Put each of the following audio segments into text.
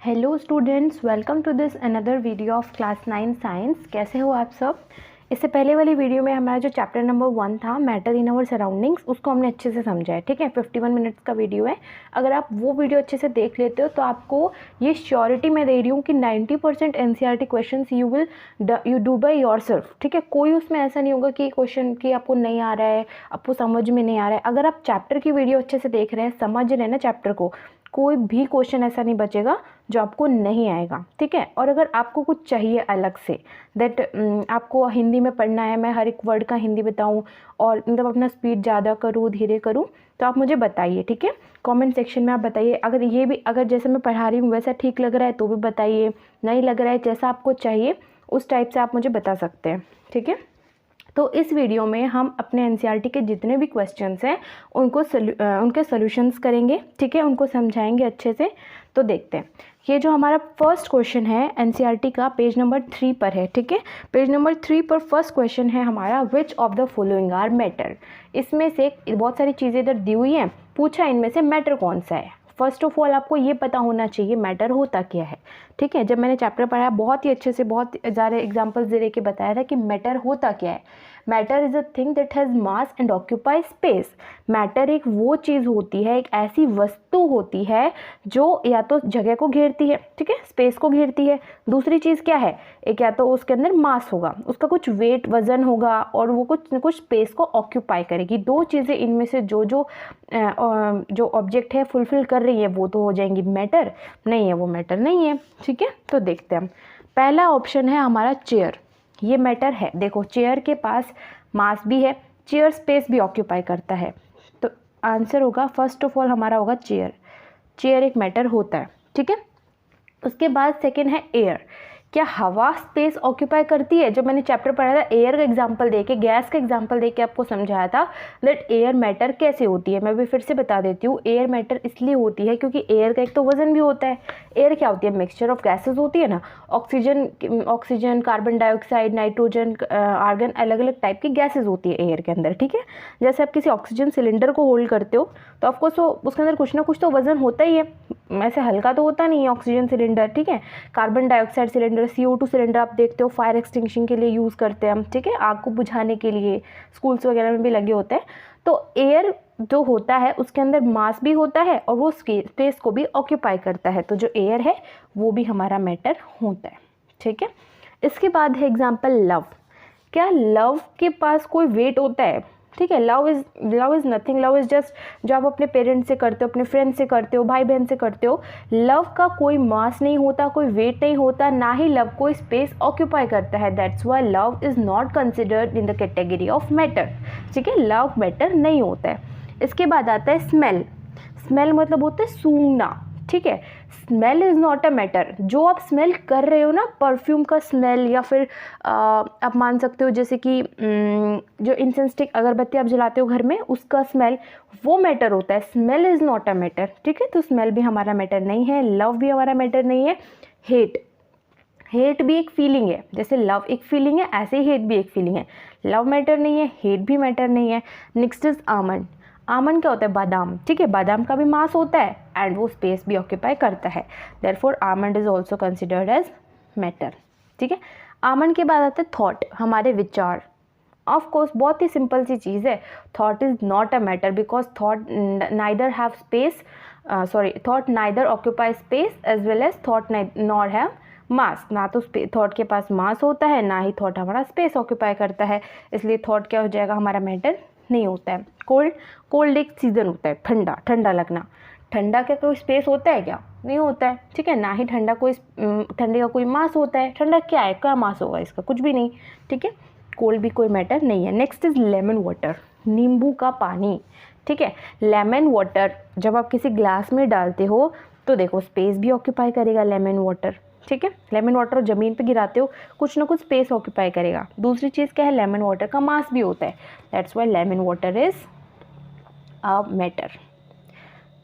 Hello students, welcome to this another video of class 9 science. कैसे हो आप सब। इससे पहले वाली वीडियो में हमारा जो चैप्टर नंबर 1 था मैटर इन आवर सराउंडिंग्स, उसको हमने अच्छे से समझा है। ठीक है, 51 मिनट्स का वीडियो है। अगर आप वो वीडियो अच्छे से देख लेते हो तो आपको ये श्योरिटी मैं दे रही हूँ कि 90% NCERT question you do by your self. ठीक है, कोई उसमें ऐसा नहीं होगा कि क्वेश्चन की आपको नहीं आ रहा है, आपको समझ में नहीं आ रहा है। अगर आप चैप्टर की वीडियो अच्छे से देख रहे हैं, समझ रहे हैं ना चैप्टर को, कोई भी क्वेश्चन ऐसा नहीं बचेगा जो आपको नहीं आएगा। ठीक है, और अगर आपको कुछ चाहिए अलग से दैट आपको हिंदी में पढ़ना है, मैं हर एक वर्ड का हिंदी बताऊं और मतलब अपना स्पीड ज़्यादा करूं धीरे करूं, तो आप मुझे बताइए। ठीक है, कमेंट सेक्शन में आप बताइए। अगर ये भी अगर जैसे मैं पढ़ा रही हूँ वैसा ठीक लग रहा है तो भी बताइए, नहीं लग रहा है जैसा आपको चाहिए उस टाइप से आप मुझे बता सकते हैं। ठीक है, तो इस वीडियो में हम अपने NCERT के जितने भी क्वेश्चंस हैं उनके सॉल्यूशंस करेंगे। ठीक है, उनको समझाएंगे अच्छे से। तो देखते हैं, ये जो हमारा फर्स्ट क्वेश्चन है NCERT का पेज नंबर 3 पर है। ठीक है, पेज नंबर 3 पर फर्स्ट क्वेश्चन है हमारा, which of the following are matter. इसमें से बहुत सारी चीज़ें इधर दी हुई हैं, पूछा इनमें से मैटर कौन सा है। फर्स्ट ऑफ ऑल आपको ये पता होना चाहिए मैटर होता क्या है। ठीक है, जब मैंने चैप्टर पढ़ाया बहुत ही अच्छे से बहुत ज़्यादा एग्जांपल्स दे के बताया था कि मैटर होता क्या है। Matter is a thing that has mass and occupy space. Matter एक वो चीज़ होती है, एक ऐसी वस्तु होती है जो या तो जगह को घेरती है, ठीक है, स्पेस को घेरती है। दूसरी चीज़ क्या है, एक या तो उसके अंदर मास होगा, उसका कुछ वेट वजन होगा और वो कुछ न कुछ स्पेस को ऑक्यूपाई करेगी। दो चीज़ें इनमें से जो ऑब्जेक्ट है फुलफिल कर रही है वो तो हो जाएंगी मैटर। नहीं है वो मैटर नहीं है। ठीक है, तो देखते हैं हम। पहला ऑप्शन है हमारा चेयर, ये मैटर है। देखो चेयर के पास मास भी है, चेयर स्पेस भी ऑक्यूपाई करता है, तो आंसर होगा फर्स्ट ऑफ ऑल हमारा होगा चेयर। चेयर एक मैटर होता है। ठीक है, उसके बाद सेकंड है एयर। क्या हवा स्पेस ऑक्यूपाई करती है। जो मैंने चैप्टर पढ़ा था एयर का एग्जांपल देके, गैस का एग्जांपल देके आपको समझाया था दैट एयर मैटर कैसे होती है। मैं भी फिर से बता देती हूँ, एयर मैटर इसलिए होती है क्योंकि एयर का एक तो वजन भी होता है। एयर क्या होती है, मिक्सचर ऑफ गैसेज होती है ना, oxygen carbon dioxide nitrogen argon, अलग अलग टाइप की गैसेज होती है एयर के अंदर। ठीक है, जैसे आप किसी ऑक्सीजन सिलेंडर को होल्ड करते हो तो ऑफकोर्स उसके अंदर कुछ ना कुछ तो वजन होता ही है, ऐसे हल्का तो होता नहीं है ऑक्सीजन सिलेंडर। ठीक है, carbon dioxide cylinder, CO2 cylinder आप देखते हो फायर एक्सटिंक्शन के लिए यूज़ करते हैं हम। ठीक है, आग को बुझाने के लिए स्कूल्स वगैरह में भी लगे होते हैं। तो एयर जो होता है उसके अंदर मास भी होता है और वो स्पेस को भी ऑक्यूपाई करता है, तो जो एयर है वो भी हमारा मैटर होता है। ठीक है, इसके बाद है एग्जाम्पल लव। क्या लव के पास कोई वेट होता है। ठीक है, love is nothing. Love is just जो आप अपने पेरेंट्स से करते हो, अपने फ्रेंड से करते हो, भाई बहन से करते हो। लव का कोई मास नहीं होता, कोई वेट नहीं होता, ना ही लव कोई स्पेस ऑक्यूपाई करता है। That's why love is not considered in the category of matter. ठीक है, लव मैटर नहीं होता है। इसके बाद आता है स्मेल। स्मेल मतलब होता है सूंघना। ठीक है, smell is not a matter. जो आप स्मेल कर रहे हो ना, परफ्यूम का स्मेल, या फिर आप मान सकते हो जैसे कि जो इंसेंस स्टिक अगरबत्ती आप जलाते हो घर में उसका स्मेल, वो मैटर होता है। Smell is not a matter. ठीक है, तो स्मेल भी हमारा मैटर नहीं है, लव भी हमारा मैटर नहीं है। हेट भी एक फीलिंग है, जैसे लव एक फीलिंग है ऐसे ही हेट भी एक फीलिंग है। लव मैटर नहीं है, हेट भी मैटर नहीं है। Next is almond. आमंड क्या होता है, बादाम। ठीक है, बादाम का भी मास होता है एंड वो स्पेस भी ऑक्यूपाई करता है। Therefore almond is also considered as matter. ठीक है, आमंड के बाद आते हैं थॉट, हमारे विचार। ऑफ कोर्स बहुत ही सिंपल सी चीज़ है, thought is not a matter because thought neither have space thought neither occupy space as well as thought nor have mass. ना तो थॉट के पास मास होता है, ना ही थॉट हमारा स्पेस ऑक्यूपाई करता है, इसलिए थॉट क्या हो जाएगा, हमारा मैटर नहीं होता है। कोल्ड एक सीजन होता है, ठंडा लगना। ठंडा का कोई स्पेस होता है क्या, नहीं होता है। ठीक है, ना ही ठंडे का कोई मास होता है। ठंडा क्या है, क्या मास होगा इसका, कुछ भी नहीं। ठीक है, कोल्ड भी कोई मैटर नहीं है। नेक्स्ट इज लेमन वाटर, नींबू का पानी। ठीक है, लेमन वाटर जब आप किसी ग्लास में डालते हो तो देखो स्पेस भी ऑक्यूपाई करेगा लेमन वाटर। ठीक है, लेमन वाटर ज़मीन पे गिराते हो कुछ ना कुछ स्पेस ऑक्यूपाई करेगा। दूसरी चीज़ क्या है, लेमन वाटर का मास भी होता है। That's why lemon water is a matter.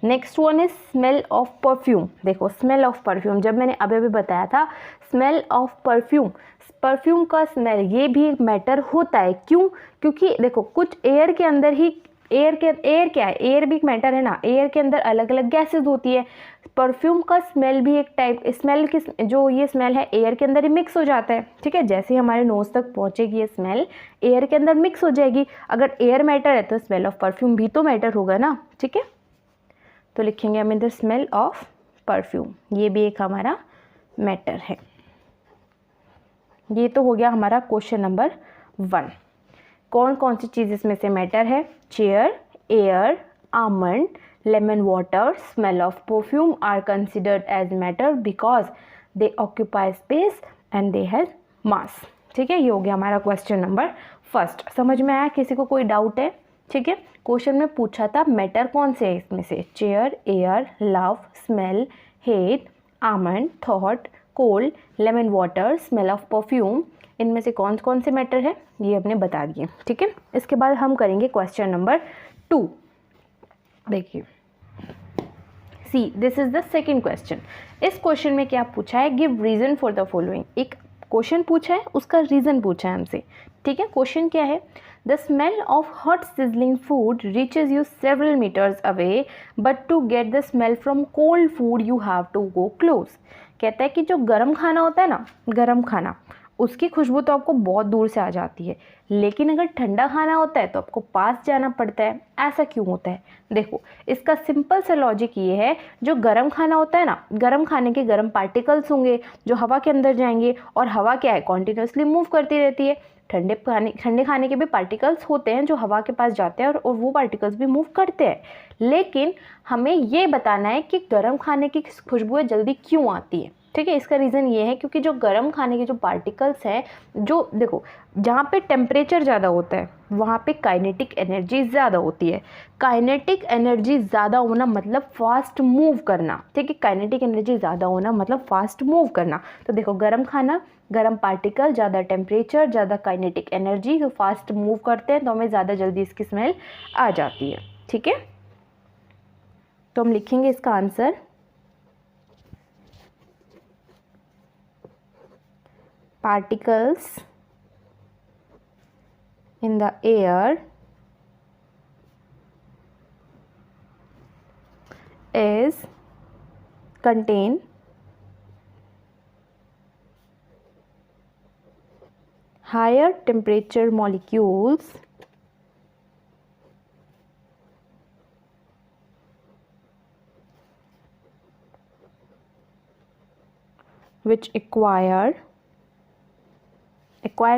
Next one is smell of perfume. देखो स्मेल ऑफ परफ्यूम जब मैंने अभी बताया था, स्मेल ऑफ परफ्यूम का स्मेल ये भी एक मैटर होता है। क्यों, क्योंकि देखो कुछ एयर के अंदर ही एयर क्या है, एयर भी एक मैटर है ना, एयर के अंदर अलग अलग गैसेस होती है। परफ्यूम का स्मेल भी एक टाइप, स्मेल की जो ये स्मेल है एयर के अंदर ही मिक्स हो जाता है, ठीक है। जैसे हमारे नोज तक पहुंचेगी ये स्मेल एयर के अंदर मिक्स हो जाएगी। अगर एयर मैटर है तो स्मेल ऑफ परफ्यूम भी तो मैटर होगा ना, ठीक है। तो लिखेंगे हम द स्मेल ऑफ परफ्यूम, ये भी एक हमारा मैटर है। ये तो हो गया हमारा क्वेश्चन नंबर 1। कौन कौन सी चीज़ इसमें से मैटर है? Chair, air, almond, lemon water, smell of perfume are considered as matter because they occupy space and they have mass. ठीक है, ये हो गया हमारा क्वेश्चन नंबर 1। समझ में आया? किसी को कोई डाउट है? ठीक है, क्वेश्चन में पूछा था मैटर कौन से है इसमें से, chair, air, love, smell, hate, almond, thought, cold, lemon water, smell of perfume, इनमें से कौन कौन से मैटर है ये हमने बता दिए। ठीक है, इसके बाद हम करेंगे क्वेश्चन नंबर 2। देखिए, see this is the second question. इस क्वेश्चन में क्या पूछा है? Give reason for the following. एक क्वेश्चन पूछा है, उसका रीजन पूछा है हमसे। ठीक है, क्वेश्चन क्या है? The smell of hot sizzling food reaches you several metres away, but to get the smell from cold food you have to go close. कहता है कि जो गर्म खाना होता है ना, गर्म खाना, उसकी खुशबू तो आपको बहुत दूर से आ जाती है, लेकिन अगर ठंडा खाना होता है तो आपको पास जाना पड़ता है। ऐसा क्यों होता है? देखो, इसका सिंपल सा लॉजिक ये है, जो गर्म खाना होता है ना, गर्म खाने के गर्म पार्टिकल्स होंगे जो हवा के अंदर जाएंगे, और हवा क्या है, कॉन्टिन्यूसली मूव करती रहती है। ठंडे खाने के भी पार्टिकल्स होते हैं जो हवा के पास जाते हैं, और वो पार्टिकल्स भी मूव करते हैं। लेकिन हमें ये बताना है कि गर्म खाने की खुशबुएं जल्दी क्यों आती है। ठीक है, इसका रीज़न ये है क्योंकि जो गर्म खाने के जो पार्टिकल्स हैं, जो देखो, जहाँ पे टेम्परेचर ज़्यादा होता है वहाँ पे काइनेटिक एनर्जी ज़्यादा होती है। काइनेटिक एनर्जी ज़्यादा होना मतलब फास्ट मूव करना। ठीक है, काइनेटिक एनर्जी ज़्यादा होना मतलब फास्ट मूव करना। तो देखो, गर्म खाना, गर्म पार्टिकल, ज़्यादा टेम्परेचर, ज़्यादा काइनेटिक एनर्जी, तो फास्ट मूव करते हैं, तो हमें ज़्यादा जल्दी इसकी स्मेल आ जाती है। ठीक है, तो हम लिखेंगे इसका answer, particles in the air contain higher temperature molecules which acquire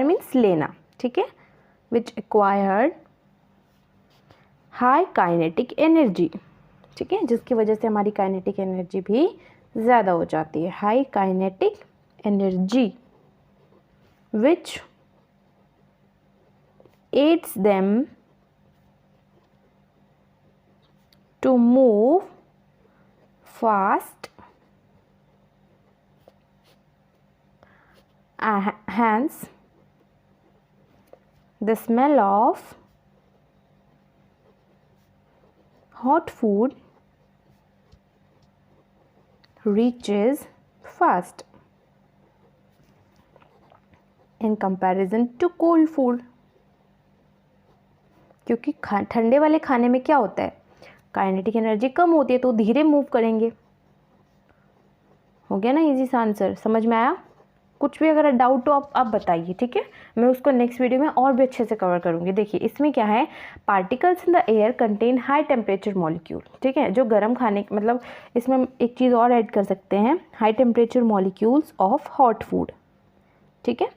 means लेना, ठीक है, which acquired high kinetic energy। ठीक है, जिसकी वजह से हमारी काइनेटिक एनर्जी भी ज़्यादा हो जाती है। High kinetic energy which aids them to move fast, hence the smell of hot food reaches fast in comparison to cold food। क्योंकि ठंडे वाले खाने में क्या होता है, काइनेटिक एनर्जी कम होती है, तो धीरे मूव करेंगे। हो गया ना इजी सा आंसर? समझ में आया? कुछ भी अगर डाउट हो आप बताइए, ठीक है, मैं उसको नेक्स्ट वीडियो में और भी अच्छे से कवर करूँगी। देखिए, इसमें क्या है, particles in the air contain high temperature molecule. ठीक है, जो गर्म खाने, मतलब इसमें एक चीज़ और ऐड कर सकते हैं, high temperature molecules of hot food. ठीक है,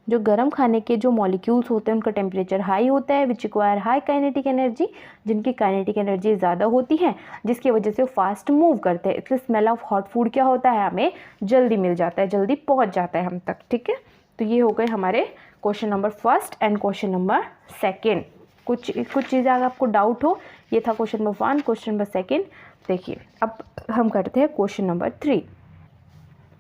जो गर्म खाने के जो मॉलिक्यूल्स होते हैं उनका टेम्परेचर हाई होता है, which require high kinetic energy, जिनकी काइनेटिक एनर्जी ज़्यादा होती है, जिसकी वजह से वो फास्ट मूव करते हैं। इसलिए स्मेल ऑफ हॉट फूड क्या होता है, हमें जल्दी मिल जाता है, जल्दी पहुंच जाता है हम तक। ठीक है, तो ये हो गए हमारे question number 1 and question number 2। कुछ चीज़ें अगर आपको डाउट हो, ये था क्वेश्चन नंबर 1, क्वेश्चन नंबर 2। देखिए, अब हम करते हैं क्वेश्चन नंबर 3।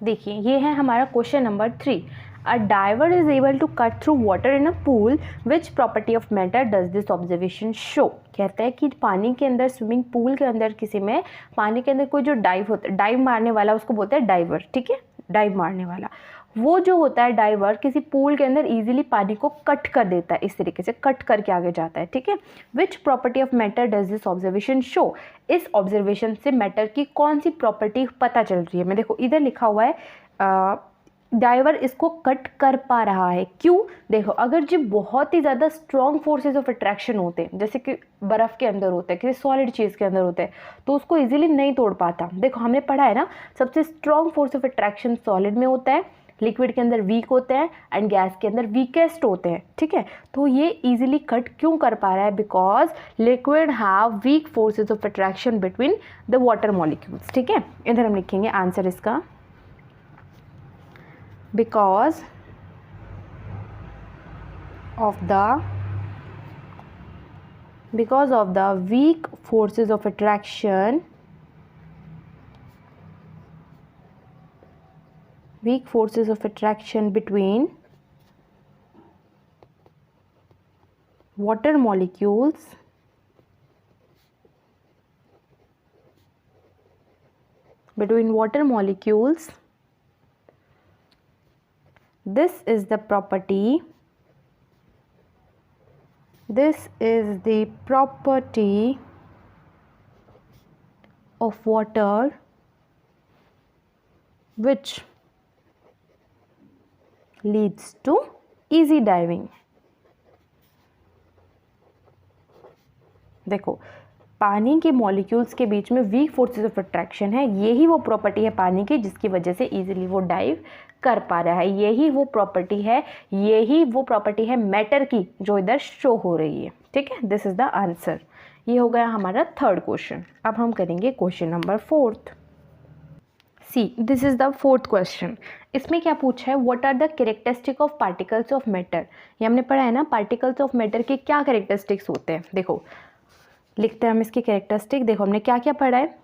देखिए, ये है हमारा question number 3। A diver is able to cut through water in a pool. Which property of matter does this observation show? कहता है कि पानी के अंदर, स्विमिंग पूल के अंदर किसी में पानी के अंदर कोई जो डाइव होता है, डाइव मारने वाला, उसको बोलते हैं डाइवर। ठीक है, डाइव मारने वाला, वो जो होता है डाइवर किसी पूल के अंदर इजीली पानी को कट कर देता है, इस तरीके से कट करके आगे जाता है, ठीक है। Which property of matter does this observation show, इस ऑब्जर्वेशन से मैटर की कौन सी प्रॉपर्टी पता चल रही है। मैं देखो इधर लिखा हुआ है डाइवर इसको कट कर पा रहा है, क्यों? देखो अगर जो बहुत ही ज़्यादा स्ट्रॉन्ग फोर्सेस ऑफ अट्रैक्शन होते हैं, जैसे कि बर्फ़ के अंदर होते हैं, किसी सॉलिड चीज़ के अंदर होते हैं, तो उसको इजीली नहीं तोड़ पाता। देखो हमने पढ़ा है ना, सबसे strong force of attraction solid में होता है, लिक्विड के अंदर वीक होते हैं एंड गैस के अंदर वीकेस्ट होते हैं, ठीक है। तो ये इजीली कट क्यों कर पा रहा है? Because liquid have weak forces of attraction between the water molecules, ठीक है। इधर हम लिखेंगे आंसर इसका, because of the weak forces of attraction between water molecules this is the property of water which leads to easy diving। देखो पानी के molecules के बीच में वीक फोर्सेस ऑफ अट्रैक्शन है, यही वो प्रॉपर्टी है पानी की जिसकी वजह से इजीली वो डाइव कर पा रहा है। यही वो प्रॉपर्टी है मैटर की जो इधर शो हो रही है, ठीक है। This is the answer. ये हो गया हमारा थर्ड क्वेश्चन। अब हम करेंगे question number fourth. See this is the fourth question. इसमें क्या पूछा है, what are the characteristic of particles of matter. ये हमने पढ़ा है ना, पार्टिकल्स ऑफ मैटर के क्या कैरेक्टरिस्टिक्स होते हैं। देखो लिखते हैं हम इसकी कैरेक्टरिस्टिक। देखो हमने क्या क्या पढ़ा है।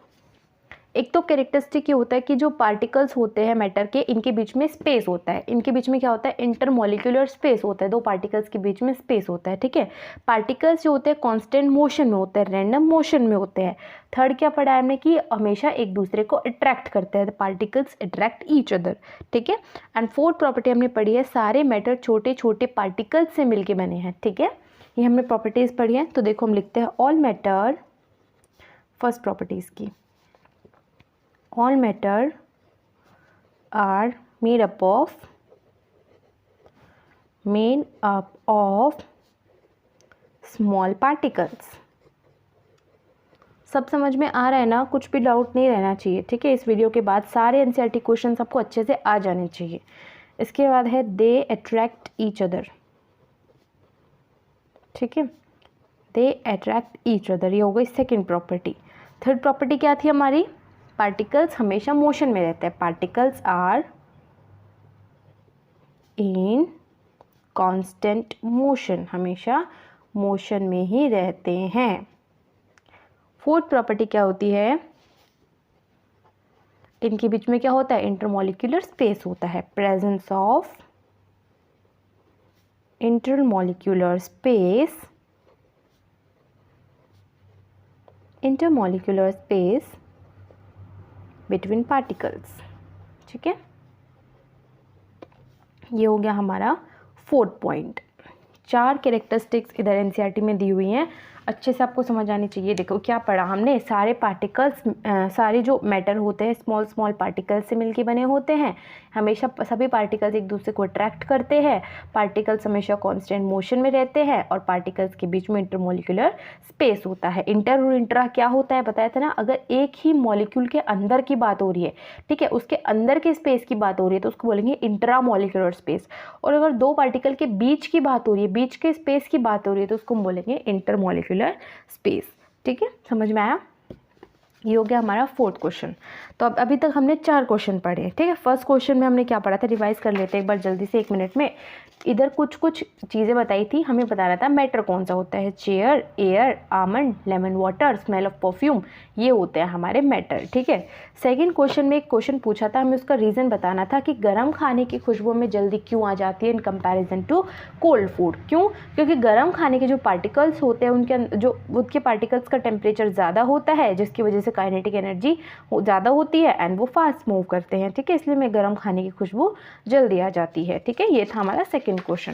एक तो कैरेक्टरिस्टिक ये होता है कि जो पार्टिकल्स होते हैं मैटर के, इनके बीच में स्पेस होता है। इनके बीच में क्या होता है, इंटरमॉलिक्यूलर स्पेस होता है, दो पार्टिकल्स के बीच में स्पेस होता है, ठीक है। पार्टिकल्स जो होते हैं कांस्टेंट मोशन में होते हैं, रैंडम मोशन में होते हैं। थर्ड क्या पढ़ा है हमने कि हमेशा एक दूसरे को अट्रैक्ट करते हैं, पार्टिकल्स अट्रैक्ट ईच अदर, ठीक है। एंड फोर्थ प्रॉपर्टी हमने पढ़ी है, सारे मैटर छोटे छोटे पार्टिकल्स से मिलके बने हैं, ठीक है। ये हमने प्रॉपर्टीज़ पढ़ी है। तो देखो हम लिखते हैं ऑल मैटर, फर्स्ट प्रॉपर्टीज़ की, all matter are made up of small particles। सब समझ में आ रहा है ना, कुछ भी डाउट नहीं रहना चाहिए, ठीक है। इस वीडियो के बाद सारे एनसीईआरटी क्वेश्चन आपको अच्छे से आ जाने चाहिए। इसके बाद है दे अट्रैक्ट ईच अदर, ठीक है, दे अट्रैक्ट ईच अदर। ये हो गई सेकेंड प्रॉपर्टी। थर्ड प्रॉपर्टी क्या थी हमारी, पार्टिकल्स हमेशा मोशन में रहते हैं, particles are in constant motion, हमेशा मोशन में ही रहते हैं। फोर्थ प्रॉपर्टी क्या होती है, इनके बीच में क्या होता है, इंटरमॉलिक्यूलर स्पेस होता है, presence of intermolecular space between particles, ठीक है। ये हो गया हमारा फोर्थ पॉइंट। 4 कैरेक्टरिस्टिक्स इधर एनसीईआरटी में दी हुई हैं, अच्छे से आपको समझ आनी चाहिए। देखो क्या पढ़ा हमने, सारे पार्टिकल्स सारे जो मैटर होते हैं स्मॉल स्मॉल पार्टिकल्स से मिलके बने होते हैं, हमेशा सभी पार्टिकल्स एक दूसरे को अट्रैक्ट करते हैं, पार्टिकल्स हमेशा कांस्टेंट मोशन में रहते हैं और पार्टिकल्स के बीच में इंटरमॉलिक्यूलर स्पेस होता है। इंटर और इंट्रा क्या होता है बताया था ना, अगर एक ही मॉलिक्यूल के अंदर की बात हो रही है, ठीक है, उसके अंदर के स्पेस की बात हो रही है तो उसको बोलेंगे इंट्रा मॉलिक्यूलर स्पेस। और अगर दो पार्टिकल के बीच की बात हो रही है, बीच के स्पेस की बात हो रही है तो उसको बोलेंगे इंटर मॉलिक्यूलर स्पेस, ठीक है। समझ में आया? ये हो गया हमारा फोर्थ क्वेश्चन। तो अब अभी तक हमने 4 क्वेश्चन पढ़े, ठीक है। फर्स्ट क्वेश्चन में हमने क्या पढ़ा था, रिवाइज कर लेते हैं एक बार जल्दी से 1 मिनट में। इधर कुछ कुछ चीज़ें बताई थी, हमें बताना था मैटर कौन सा होता है। Chair, air, almond, lemon water, smell of perfume, ये होते हैं हमारे मैटर, ठीक है। सेकंड क्वेश्चन में एक क्वेश्चन पूछा था, हमें उसका रीज़न बताना था कि गर्म खाने की खुशबू में जल्दी क्यों आ जाती है in comparison to cold food. क्यों? क्योंकि गर्म खाने के जो पार्टिकल्स होते हैं उनके पार्टिकल्स का टेम्परेचर ज़्यादा होता है, जिसकी वजह से काइनेटिक एनर्जी ज़्यादा होती है एंड वो फास्ट मूव करते हैं, ठीक है। इसलिए में गर्म खाने की खुशबू जल्दी आ जाती है, ठीक है। ये था हमारा सेकंड क्वेश्चन।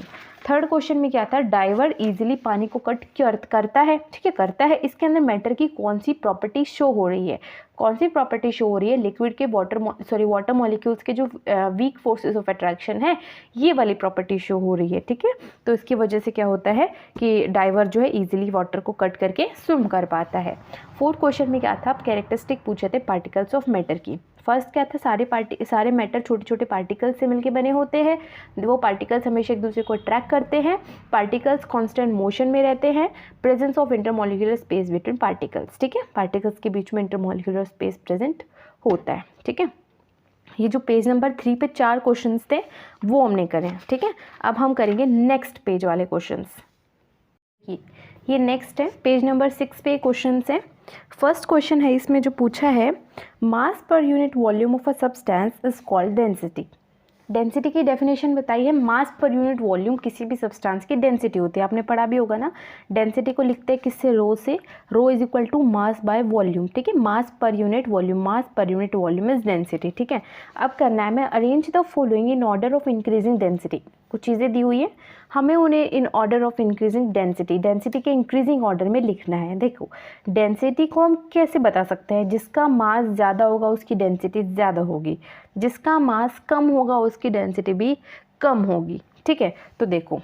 थर्ड क्वेश्चन में क्या था, डाइवर इजीली पानी को कट करता है, ठीक है, करता है। इसके अंदर मैटर की कौन सी प्रॉपर्टी शो हो रही है? कौन सी प्रॉपर्टी शो हो रही है? लिक्विड के वाटर मॉलिक्यूल्स के जो वीक फोर्सेस ऑफ अट्रैक्शन है, ये वाली प्रॉपर्टी शो हो रही है, ठीक है। तो इसकी वजह से क्या होता है कि डाइवर जो है इजीली वाटर को कट करके स्विम कर पाता है। फोर्थ क्वेश्चन में क्या था, कैरेक्टरिस्टिक पूछे थे पार्टिकल्स ऑफ मैटर की। फर्स्ट क्या था, सारे मैटर छोटे छोटे पार्टिकल्स से मिलके बने होते हैं। वो पार्टिकल्स हमेशा एक दूसरे को अट्रैक्ट करते हैं। पार्टिकल्स कांस्टेंट मोशन में रहते हैं। Presence of intermolecular space between particles, ठीक है। पार्टिकल्स के बीच में इंटरमॉलिक्यूलर स्पेस प्रेजेंट होता है, ठीक है। ये जो पेज नंबर 3 पे 4 क्वेश्चंस थे वो हमने करे, ठीक है। अब हम करेंगे नेक्स्ट पेज वाले क्वेश्चंस। ये नेक्स्ट है, पेज नंबर 6 पे क्वेश्चंस है। फर्स्ट क्वेश्चन है, इसमें जो पूछा है, mass per unit volume of a substance is called density. Density की डेफिनेशन बताइए। मास पर यूनिट वॉल्यूम किसी भी सब्सटेंस की डेंसिटी होती है, आपने पढ़ा भी होगा ना। डेंसिटी को लिखते हैं किससे? रो से। Rho is equal to mass by volume, ठीक है। Mass per unit volume, mass per unit volume is density, ठीक है। अब करना है, मैं arrange the following in order of increasing density. कुछ चीज़ें दी हुई है, हमें उन्हें in order of increasing density के इंक्रीजिंग ऑर्डर में लिखना है। देखो, डेंसिटी को हम कैसे बता सकते हैं? जिसका मास ज़्यादा होगा उसकी डेंसिटी ज़्यादा होगी, जिसका मास कम होगा उसकी डेंसिटी भी कम होगी, ठीक है। तो देखो,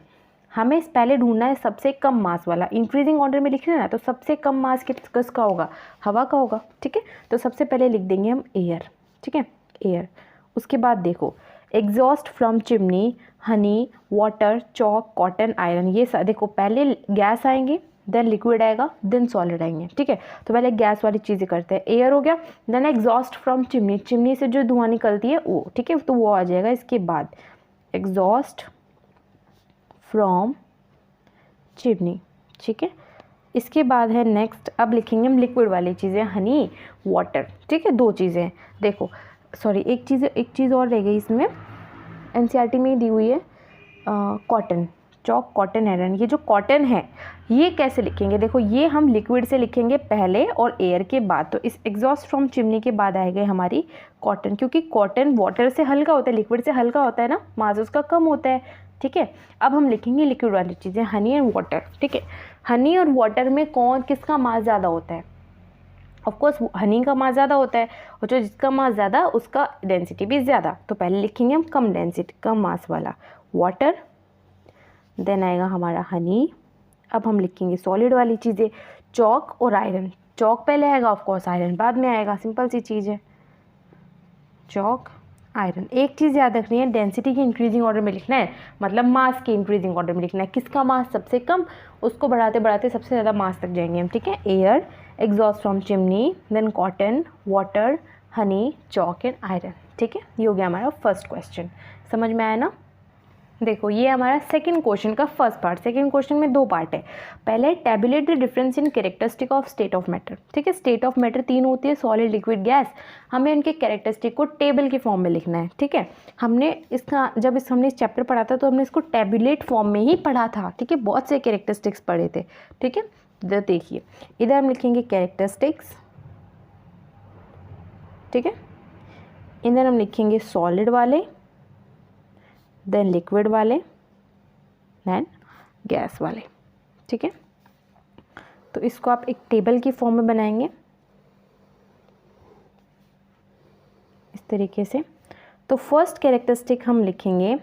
हमें पहले ढूंढना है सबसे कम मास वाला। इंक्रीजिंग ऑर्डर में लिखना है ना, तो सबसे कम मास किसका होगा? हवा का होगा, ठीक है। तो सबसे पहले लिख देंगे हम एयर, ठीक है, एयर। उसके बाद देखो, exhaust from chimney, Honey, water, chalk, cotton, iron, ये देखो पहले गैस आएंगे, देन लिक्विड आएगा, देन सॉलिड आएंगे, ठीक है। तो पहले गैस वाली चीज़ें करते हैं। एयर हो गया, then exhaust from chimney, chimney से जो धुआं निकलती है वो, ठीक है, तो वो आ जाएगा। इसके बाद एग्जॉस्ट फ्रॉम चिमनी, ठीक है। इसके बाद है नेक्स्ट, अब लिखेंगे हम लिक्विड वाली चीज़ें, हनी, वाटर, ठीक है। 2 चीज़ें देखो, सॉरी एक चीज़ और रह गई इसमें, एनसीईआरटी में दी हुई है, कॉटन, चॉक, कॉटन, आयरन। ये जो कॉटन है ये कैसे लिखेंगे? देखो, ये हम लिक्विड से लिखेंगे पहले और एयर के बाद। तो इस एग्जॉस्ट फ्रॉम चिमनी के बाद आएगी हमारी कॉटन, क्योंकि कॉटन वाटर से हल्का होता है, लिक्विड से हल्का होता है ना, मास उसका कम होता है, ठीक है। अब हम लिखेंगे लिक्विड वाली चीज़ें, हनी एंड वाटर, ठीक है। हनी और वाटर में किसका मास ज़्यादा होता है? ऑफकोर्स हनी का मास ज़्यादा होता है, और जो जिसका मास ज़्यादा उसका डेंसिटी भी ज़्यादा। तो पहले लिखेंगे हम कम डेंसिटी, कम मास वाला वाटर, देन आएगा हमारा हनी। अब हम लिखेंगे सॉलिड वाली चीज़ें, चॉक और आयरन। चॉक पहले आएगा ऑफकोर्स, आयरन बाद में आएगा, सिंपल सी चीज़ है, चॉक, आयरन। एक चीज़ याद रखनी है, डेंसिटी के इंक्रीजिंग ऑर्डर में लिखना है, मतलब मास के इंक्रीजिंग ऑर्डर में लिखना है। किसका मास सबसे कम, उसको बढ़ाते बढ़ाते सबसे ज़्यादा मास तक जाएंगे हम, ठीक है। Air, exhaust from chimney, then cotton, water, honey, chalk and iron, ठीक है। ये हो गया हमारा फर्स्ट क्वेश्चन, समझ में आया ना। देखो, ये हमारा सेकंड क्वेश्चन का फर्स्ट पार्ट। सेकंड क्वेश्चन में 2 पार्ट है। पहले tabulate the difference in characteristic of state of matter, ठीक है। स्टेट ऑफ मैटर 3 होती है, सॉलिड, लिक्विड, गैस। हमें उनके कैरेक्टरिस्टिक को टेबल के फॉर्म में लिखना है, ठीक है। हमने हमने इस चैप्टर पढ़ा था तो हमने इसको टैबुलेट फॉर्म में ही पढ़ा था, ठीक है। बहुत से कैरेक्टरिस्टिक्स पढ़े थे, ठीक है। इधर देखिए, इधर हम लिखेंगे कैरेक्टरिस्टिक्स, ठीक है। इधर हम लिखेंगे सॉलिड वाले, देन लिक्विड वाले, देन गैस वाले, ठीक है। तो इसको आप एक टेबल की फॉर्म में बनाएंगे इस तरीके से। तो फर्स्ट कैरेक्टरिस्टिक हम लिखेंगे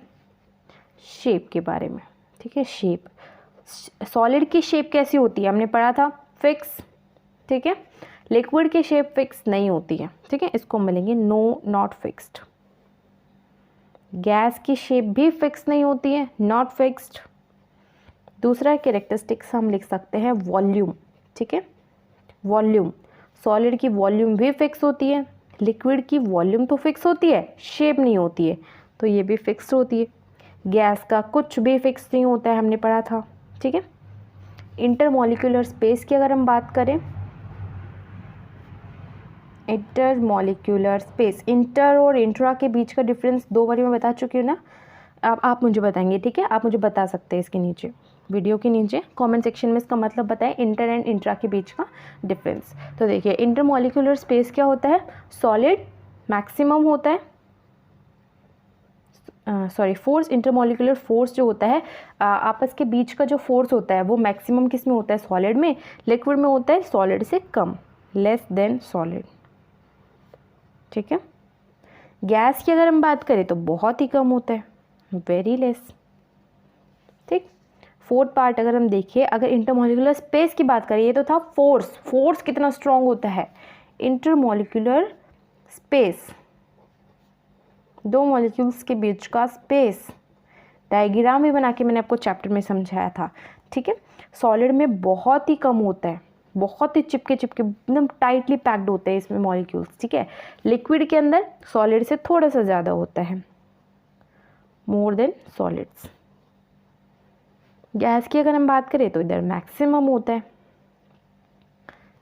शेप के बारे में, ठीक है। शेप, सॉलिड की शेप कैसी होती है हमने पढ़ा था, फिक्स, ठीक है। लिक्विड की शेप फिक्स नहीं होती है, ठीक है, इसको मिलेंगे नो, नॉट फिक्स्ड। गैस की शेप भी फिक्स नहीं होती है, नॉट फिक्स्ड। दूसरा कैरेक्टरिस्टिक्स हम लिख सकते हैं वॉल्यूम, ठीक है। वॉल्यूम, सॉलिड की वॉल्यूम भी फिक्स होती है, लिक्विड की वॉल्यूम तो फिक्स होती है, शेप नहीं होती है, तो ये भी फिक्स होती है। गैस का कुछ भी फिक्स नहीं होता है, हमने पढ़ा था, ठीक है। इंटरमॉलिक्यूलर स्पेस की अगर हम बात करें, इंटरमॉलिक्यूलर स्पेस, इंटर और इंट्रा के बीच का डिफरेंस 2 बारी मैं बता चुकी हूँ ना, अब आप मुझे बताएंगे, ठीक है। आप मुझे बता सकते हैं इसके नीचे, वीडियो के नीचे कमेंट सेक्शन में इसका मतलब बताएं, इंटर एंड इंट्रा के बीच का डिफरेंस। तो देखिए इंटरमॉलिक्यूलर स्पेस क्या होता है, सॉलिड मैक्सिमम होता है, सॉरी फोर्स, इंटरमॉलिक्यूलर फोर्स जो होता है आपस के बीच का जो फोर्स होता है वो मैक्सिमम किस में होता है, सॉलिड में। लिक्विड में होता है सॉलिड से कम, लेस देन सॉलिड, ठीक है। गैस की अगर हम बात करें तो बहुत ही कम होता है, वेरी लेस, ठीक। फोर्थ पार्ट अगर हम देखिए, अगर इंटरमॉलिक्यूलर स्पेस की बात करें, ये तो था फोर्स, फोर्स कितना स्ट्रांग होता है, इंटरमॉलिक्यूलर स्पेस, दो मॉलिक्यूल्स के बीच का स्पेस, डायग्राम भी बना के मैंने आपको चैप्टर में समझाया था, ठीक है। सॉलिड में बहुत ही कम होता है, बहुत ही चिपके चिपके एकदम टाइटली पैक्ड होते हैं इसमें मॉलिक्यूल्स, ठीक है। लिक्विड के अंदर सॉलिड से थोड़ा सा ज़्यादा होता है, मोर देन सॉलिड्स। गैस की अगर हम बात करें तो इधर मैक्सिमम होता है,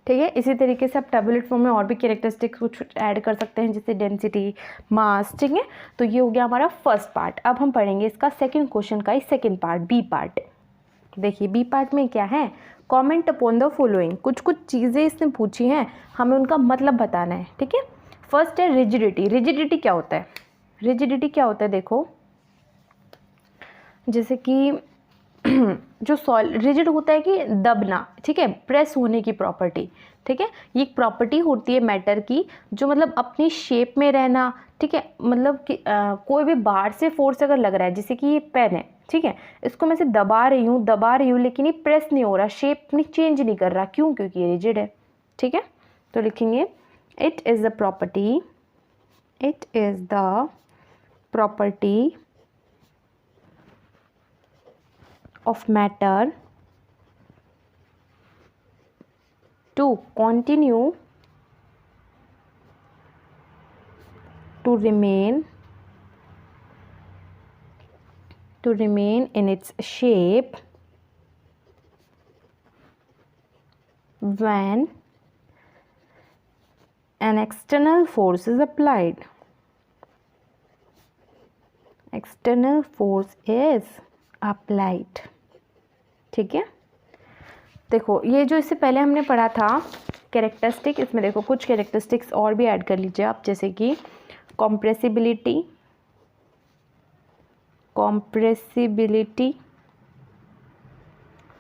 ठीक है। इसी तरीके से आप टैबुलेट फॉर्म में और भी कैरेक्टरिस्टिक्स कुछ ऐड कर सकते हैं, जैसे डेंसिटी, मास, ठीक है। तो ये हो गया हमारा फर्स्ट पार्ट। अब हम पढ़ेंगे इसका सेकंड क्वेश्चन का ही सेकंड पार्ट, बी पार्ट। देखिए बी पार्ट में क्या है, कमेंट अपॉन द फॉलोइंग, कुछ कुछ चीज़ें इसने पूछी हैं, हमें उनका मतलब बताना है, ठीक है। फर्स्ट है रिजिडिटी। रिजिडिटी क्या होता है, रिजिडिटी क्या होता है, देखो जैसे कि जो रिजिड होता है कि दबना, ठीक है, प्रेस होने की प्रॉपर्टी, ठीक है। ये एक प्रॉपर्टी होती है मैटर की, जो मतलब अपनी शेप में रहना, ठीक है। मतलब कि कोई भी बाहर से फोर्स अगर लग रहा है, जैसे कि ये पेन है, ठीक है, इसको मैं से दबा रही हूँ लेकिन ये प्रेस नहीं हो रहा, शेप नहीं चेंज नहीं कर रहा, क्यों, क्योंकि ये रिजिड है, ठीक है। तो लिखेंगे it is the property, it is the property of matter to continue to remain in its shape when an external force is applied. External force is applied, ठीक है। देखो ये जो इससे पहले हमने पढ़ा था कैरेक्टरिस्टिक, इसमें देखो कुछ कैरेक्टरिस्टिक्स और भी ऐड कर लीजिए आप, जैसे कि कॉम्प्रेसिबिलिटी, कॉम्प्रेसिबिलिटी,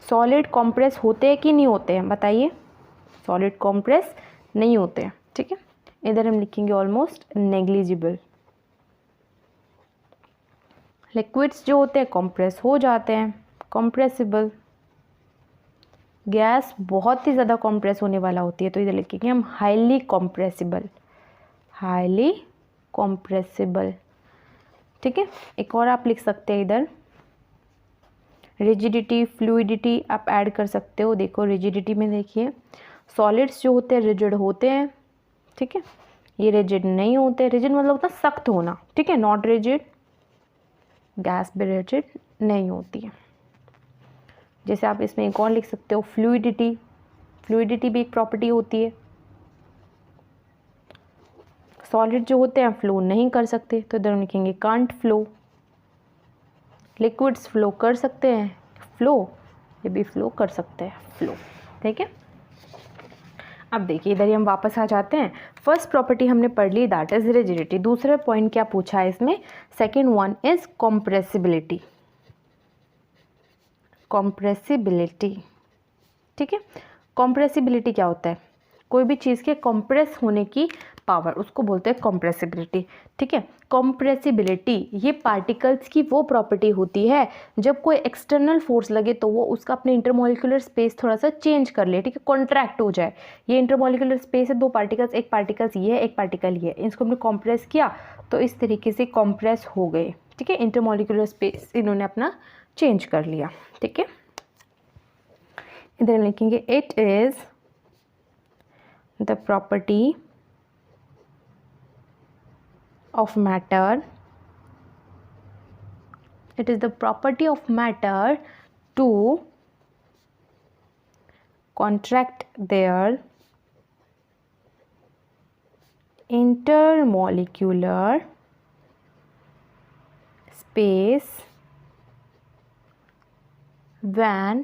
सॉलिड कॉम्प्रेस होते हैं कि नहीं होते हैं, बताइए। सॉलिड कॉम्प्रेस नहीं होते हैं, ठीक है। इधर हम लिखेंगे ऑलमोस्ट नेग्लिजिबल। लिक्विड्स जो होते हैं कॉम्प्रेस हो जाते हैं, कॉम्प्रेसिबल। गैस बहुत ही ज़्यादा कॉम्प्रेस होने वाला होती है, तो इधर लिखेंगे हम हाईली कॉम्प्रेसिबल, हाईली कॉम्प्रेसिबल, ठीक है। एक और आप लिख सकते हैं इधर रिजिडिटी, फ्लूइडिटी आप ऐड कर सकते हो। देखो रिजिडिटी में देखिए सॉलिड्स जो होते हैं रिजिड होते हैं, ठीक है, ये रिजिड नहीं होते। रिजिड मतलब होता है सख्त होना, ठीक है, नॉट रिजिड। गैस भी रिजिड नहीं होती है। जैसे आप इसमें एक और लिख सकते हो फ्लूइडिटी, फ्लूइडिटी भी एक प्रॉपर्टी होती है। सॉलिड जो होते हैं फ्लो नहीं कर सकते, तो इधर हम लिखेंगे कांट फ्लो। लिक्विड्स फ्लो कर सकते हैं, फ्लो, ये भी फ्लो कर सकते हैं, फ्लो, ठीक है। अब देखिए इधर ही हम वापस आ जाते हैं। फर्स्ट प्रॉपर्टी हमने पढ़ ली, दैट इज रिजिडिटी। दूसरा पॉइंट क्या पूछा है इसमें, second one is compressibility, compressibility, ठीक है। कॉम्प्रेसिबिलिटी क्या होता है, कोई भी चीज़ के कॉम्प्रेस होने की पावर, उसको बोलते हैं कॉम्प्रेसिबिलिटी, ठीक है। कॉम्प्रेसिबिलिटी ये पार्टिकल्स की वो प्रॉपर्टी होती है जब कोई एक्सटर्नल फोर्स लगे तो वो उसका अपने इंटरमॉलिक्यूलर स्पेस थोड़ा सा चेंज कर ले, ठीक है, कॉन्ट्रैक्ट हो जाए। ये इंटरमॉलिक्यूलर स्पेस है, दो पार्टिकल्स, एक पार्टिकल्स ये है, एक पार्टिकल ये है, इसको हमने कॉम्प्रेस किया तो इस तरीके से कॉम्प्रेस हो गए, ठीक है। इंटरमॉलिक्यूलर स्पेस इन्होंने अपना चेंज कर लिया, ठीक है। इधर हम लिखेंगे it is the property of matter, it is the property of matter to contract their intermolecular space when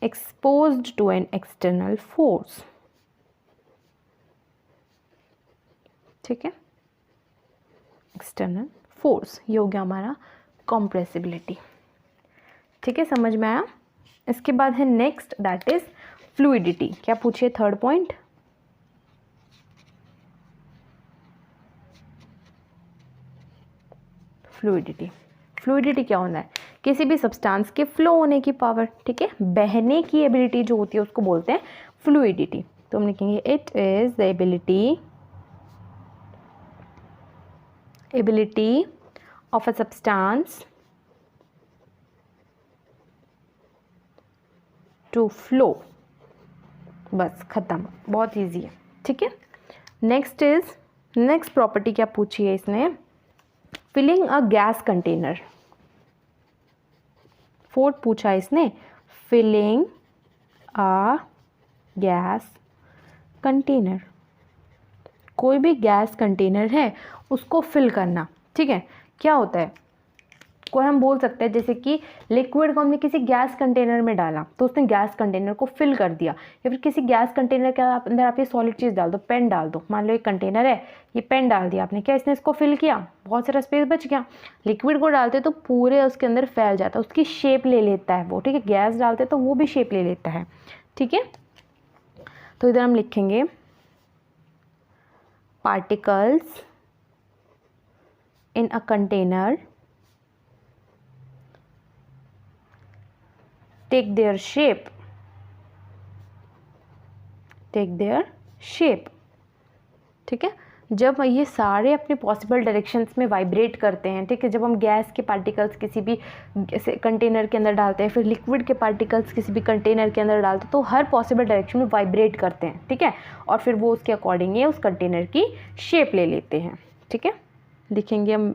exposed to an external force. ठीक है, एक्सटर्नल फोर्स, ये हो गया हमारा कॉम्प्रेसिबिलिटी। ठीक है, समझ में आया। इसके बाद है नेक्स्ट, दैट इज फ्लूइडिटी। क्या पूछिए थर्ड पॉइंट? फ्लूइडिटी। फ्लूइडिटी क्या होता है? किसी भी सब्सटेंस के फ्लो होने की पावर, ठीक है, बहने की एबिलिटी जो होती है उसको बोलते हैं फ्लूइडिटी। तो हम लिखेंगे it is the ability of a substance to flow. बस खत्म, बहुत इजी है। ठीक है, नेक्स्ट प्रॉपर्टी क्या पूछी है इसने? Filling a gas container. Fourth पूछा इसने, फिलिंग अ गैस कंटेनर। कोई भी गैस कंटेनर है उसको फिल करना। ठीक है, क्या होता है? कोई हम बोल सकते हैं जैसे कि लिक्विड को हमने किसी गैस कंटेनर में डाला तो उसने गैस कंटेनर को फिल कर दिया, या फिर किसी गैस कंटेनर के अंदर आप ये सॉलिड चीज़ डाल दो, पेन डाल दो। मान लो एक कंटेनर है, ये पेन डाल दिया आपने, क्या इसने इसको फिल किया? बहुत सारा स्पेस बच गया। लिक्विड को डालते तो पूरे उसके अंदर फैल जाता है, उसकी शेप ले लेता है वो। ठीक है, गैस डालते तो वो भी शेप ले लेता है। ठीक है, तो इधर हम लिखेंगे particles in a container take their shape, ठीक है, जब ये सारे अपने पॉसिबल डायरेक्शंस में वाइब्रेट करते हैं। ठीक है, जब हम गैस के पार्टिकल्स किसी भी कंटेनर के अंदर डालते हैं, फिर लिक्विड के पार्टिकल्स किसी भी कंटेनर के अंदर डालते हैं, तो हर पॉसिबल डायरेक्शन में वाइब्रेट करते हैं। ठीक है, और फिर वो उसके अकॉर्डिंग उस कंटेनर की शेप ले लेते हैं। ठीक है, लिखेंगे हम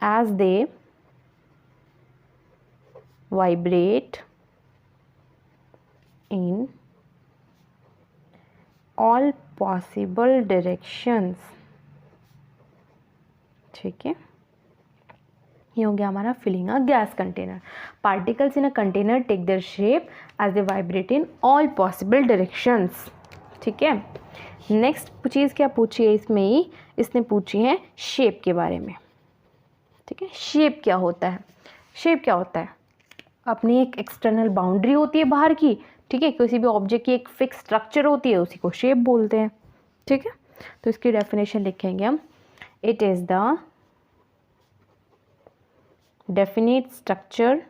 as they vibrate in all possible directions। ठीक है, ये हो गया हमारा filling a gas container. Particles in a container take their shape as they vibrate in all possible directions. ठीक है, नेक्स्ट चीज़ क्या पूछी है इसमें ही? इसने पूछी है शेप के बारे में। ठीक है, शेप क्या होता है? शेप क्या होता है? अपनी एक एक्सटर्नल बाउंड्री होती है बाहर की। ठीक है, किसी भी ऑब्जेक्ट की एक फिक्स स्ट्रक्चर होती है, उसी को शेप बोलते हैं। ठीक है, तो इसकी डेफिनेशन लिखेंगे हम, it is the definite structure